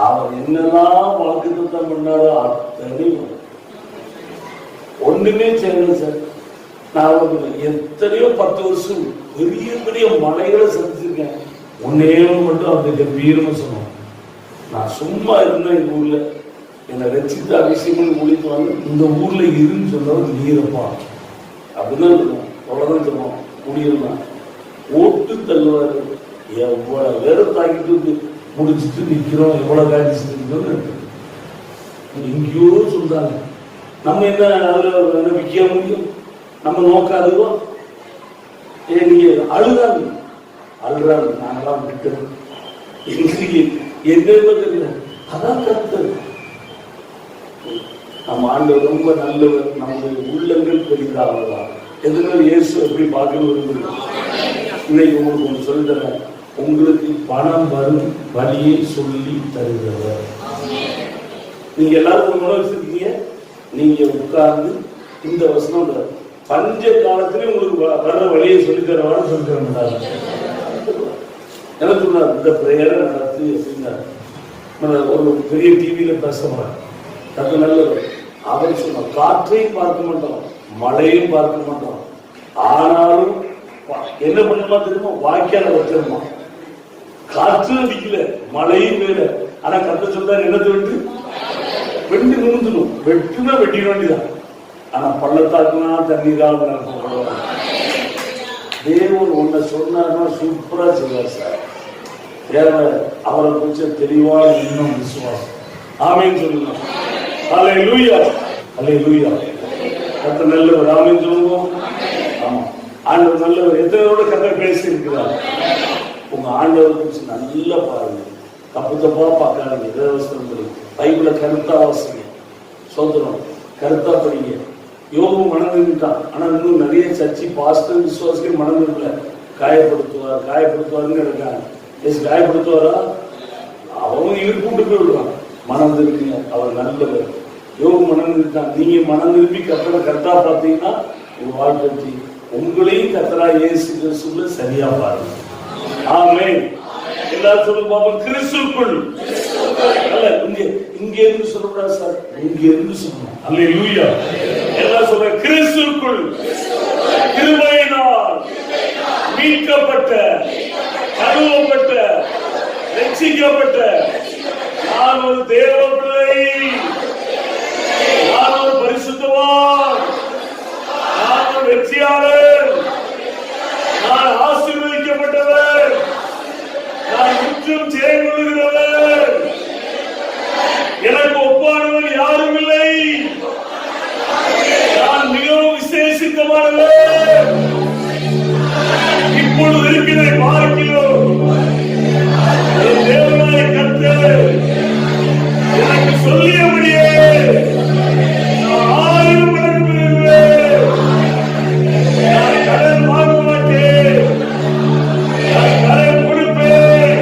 Speaker 1: அவர் என்னெல்லாம் வாக்குத்தத்தம் பண்ணாரோ அத்தனை ஒண்ணுமே செய்யல சார். நான் எத்தனையோ 10 வருஷம் பெரிய பெரிய மலைகளை சந்திச்சிருக்கேன். ஒன்னே மட்டும் அந்த கம்பீரமா சொன்னோம். நான் சும்மா இருந்தேன். எங்க ஊர்ல என்னை ரசித்து அபிஷேகம் ஒழித்து வந்து இந்த ஊர்ல இருன்னு சொன்னவர் நீரப்பா அப்படிதான் இருக்கும். அவ்வளவுதான் சொல்லுவோம். முடியலாம் ஓட்டு தள்ளுவாரு. எவ்வளவு வேற தாக்கிட்டு முடிச்சுட்டு நிக்கிறோம். எவ்வளவு காய்ச்சிட்டு எங்கேயோ சொல்றாங்க. நம்ம என்ன அதுல விற்க முடியும்? நம்ம நோக்காதுவோ. நீங்க அழுதாங்க அழுறாங்க. நாங்களாம் விட்டுறோம். எங்களுக்கு என்ன தெரியல. அதான் கருத்து. நம்ம ஆண்டவர் ரொம்ப நல்லவர். நம்முடைய உள்ளங்கள் பெரிதாகவா எதுனால இயேசு எப்படி பார்க்கணும். இன்னைக்கு உங்களுக்கு ஒன்று சொல்லி தரேன். உங்களுக்கு பணம் வரும் வழியை சொல்லி தருகிறவர். நீங்க எல்லாரும் உணவு வச்சிருக்கீங்க. நீங்க உட்கார்ந்து இந்த வசனம் பஞ்ச காலத்திலே உங்களுக்கு வர வழியை சொல்லி தருவான்னு சொல்லி தர மாட்டாங்க. என்ன சொன்னார்? இந்த பிரேயரை நடத்து அப்படின்னாரு. ஒரு பெரிய டிவியில பேச போறார். அது நல்லது. அவர் சொன்னார், காற்றையும் பார்க்க மாட்டோம், மழையும் பார்க்க மாட்டோம், ஆனாலும் என்ன பண்ணுமா தெரியுமா? வாய்க்கால வச்சிருமா. காற்று அடிக்கல, மழையும் வேற. ஆனா கத்த சொல்றாரு, என்னத்தை விட்டு வெட்டி நிமிந்துடும். வெட்டுனா வெட்டிட வேண்டியதான். ஆனா பள்ளத்தாக்குனா தண்ணீரால் தேவன் ஒன்ன சொன்னார்னா சூப்பரா செய்வார் சார். அவரை கொஞ்சம் தெளிவாக இன்னும் விசுவாசம். ஆமேன்னு சொல்லுங்க. அல்லேலூயா, அல்லேலூயா. கர்த்தர் நல்லவர். ஆமேன்னு சொல்லுவோம். ஆமா, ஆண்டவர் நல்லவர். எத்தனையோட கர்த்தர் பேசி இருக்கிறார். உங்க ஆண்டவர் குறிச்சு நல்லா பாருங்க, தப்பு தப்பா பார்க்காதீங்க. வேதவசனம் பைபிள கருத்தா வாசிங்க. சோதரம் கருத்தா படிங்க. யோபு மனதிட்டான். ஆனா இன்னும் நிறைய சர்ச்சை பாஸ்டர் விசுவாசிகள் மனதில்லை. காயப்படுத்துவாருன்னு இருக்காங்க. காயப்படுத்துவாரா? அவங்க இவர் கூட்டு போய் விடுவாங்க. மனம் திரும்பிங்க, அவர் நல்லவர். யோபு மனம் திரும்பிட்டான். நீங்க மனம் திரும்பி கர்த்தரை கர்த்தா பார்த்தீங்கன்னா உங்க வாழ்க்கை உங்களையும் கர்த்தரா இயேசு கிறிஸ்துவுல சரியா பாருங்க. ஆமென். எல்லாரும் சொல்லுங்க பாப்போம், கிறிஸ்துவுக்குள். அல்ல, இங்க இருந்து சொல்லக்கூடாது சார், இங்க இருந்து சொல்லணும். அல்லேலூயா. எல்லாம் சொல்ற, கிறிஸ்துவுக்குள் கிருபையினால் மீட்கப்பட்ட, கழுவப்பட்ட, ரட்சிக்கப்பட்ட நான் ஒரு தேவ பிள்ளை, நான் ஒரு பரிசுத்தவான், நான் ஒரு வெற்றியாளர், நான் ஆசீர்வதிக்கப்பட்டவர், நான் முற்றும் செயல்படுகிறவர், எனக்கு ஒப்பானவர் யாரும் இல்லை, நான் மிகவும் விசேஷித்தமானவர், இப்பொழுது இருக்கிற பார்க்கிறோம் தேவனாய கர்த்தர் எனக்கு சொல்லியபடியே நான் 1000 மடங்கு பெறுவேன். நான் கடன் வாங்க மாட்டேன், நான் கடன் கொடுப்பேன்.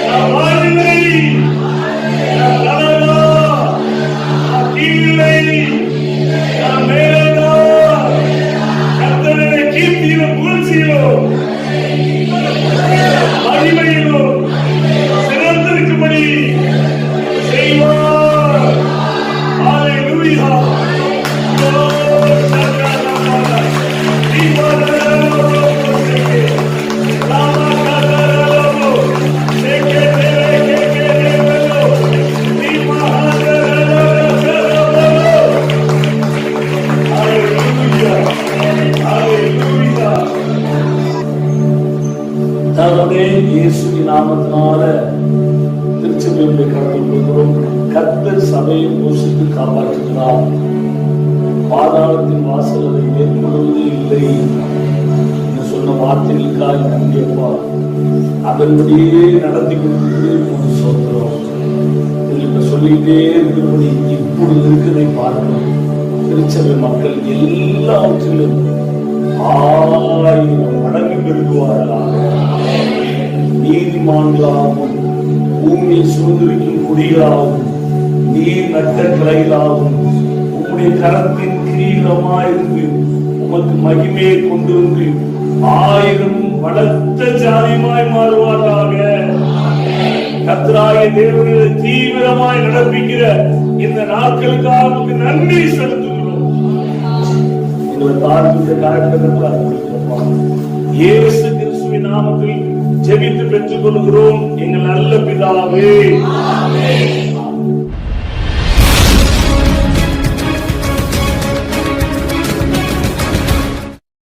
Speaker 1: நான் வாழில்லை, நான் கனடா, நான் கீழில்லை, நான் மேலடா. கர்த்தரை கீர்த்தியிலும் புகழ்ச்சியிலும் மகிமையிலும் சிறந்திருக்கும்படி செய்வார். அல்லேலூயா. இயேசுவின் நாமத்தினால திருச்சபையுடைய கடவுள் கொடுக்கிறோம். கர்த்தர் சபையை போஷித்து காப்பாற்றுகிறார். பாதாளத்தின் வாசல் அதை மேற்கொள்வதே இல்லை என்று சொன்ன வார்த்தைகளுக்காக நன்றியப்பா. அதன்படியே நடத்தி கொடுத்து சொல்கிறோம். இப்ப சொல்லிக்கிட்டே இருக்கிறபடி இப்பொழுது இருக்கிறதை பார்க்கிறோம். திருச்சபை மக்கள் எல்லாவற்றிலும் 1000 மடங்கு பெருகுவார்களாக. நீதிமான்களாகவும் பூமியை சுதந்திரிக்கும் குடிகளாகவும் நீர் நட்ட கிளைகளாகவும் உம்முடைய கரத்தின் கிரீடமாயிருந்து உமக்கு மகிமையை கொண்டு வந்து 1000 வளர்த்த ஜாதியுமாய் மாறுவார்களாக. கர்த்தராகிய தேவனை தீவிரமாய் நடப்பிக்கிற இந்த நாட்களுக்காக உமக்கு நன்றி செலுத்துகிறோம். எங்களை தாழ்ந்த காரியங்கள் இயேசு கிறிஸ்துவின் நாமத்தில் ஜெபித்து பெற்றுக் கொள்கிறோம் எங்கள் நல்ல பிதாவே.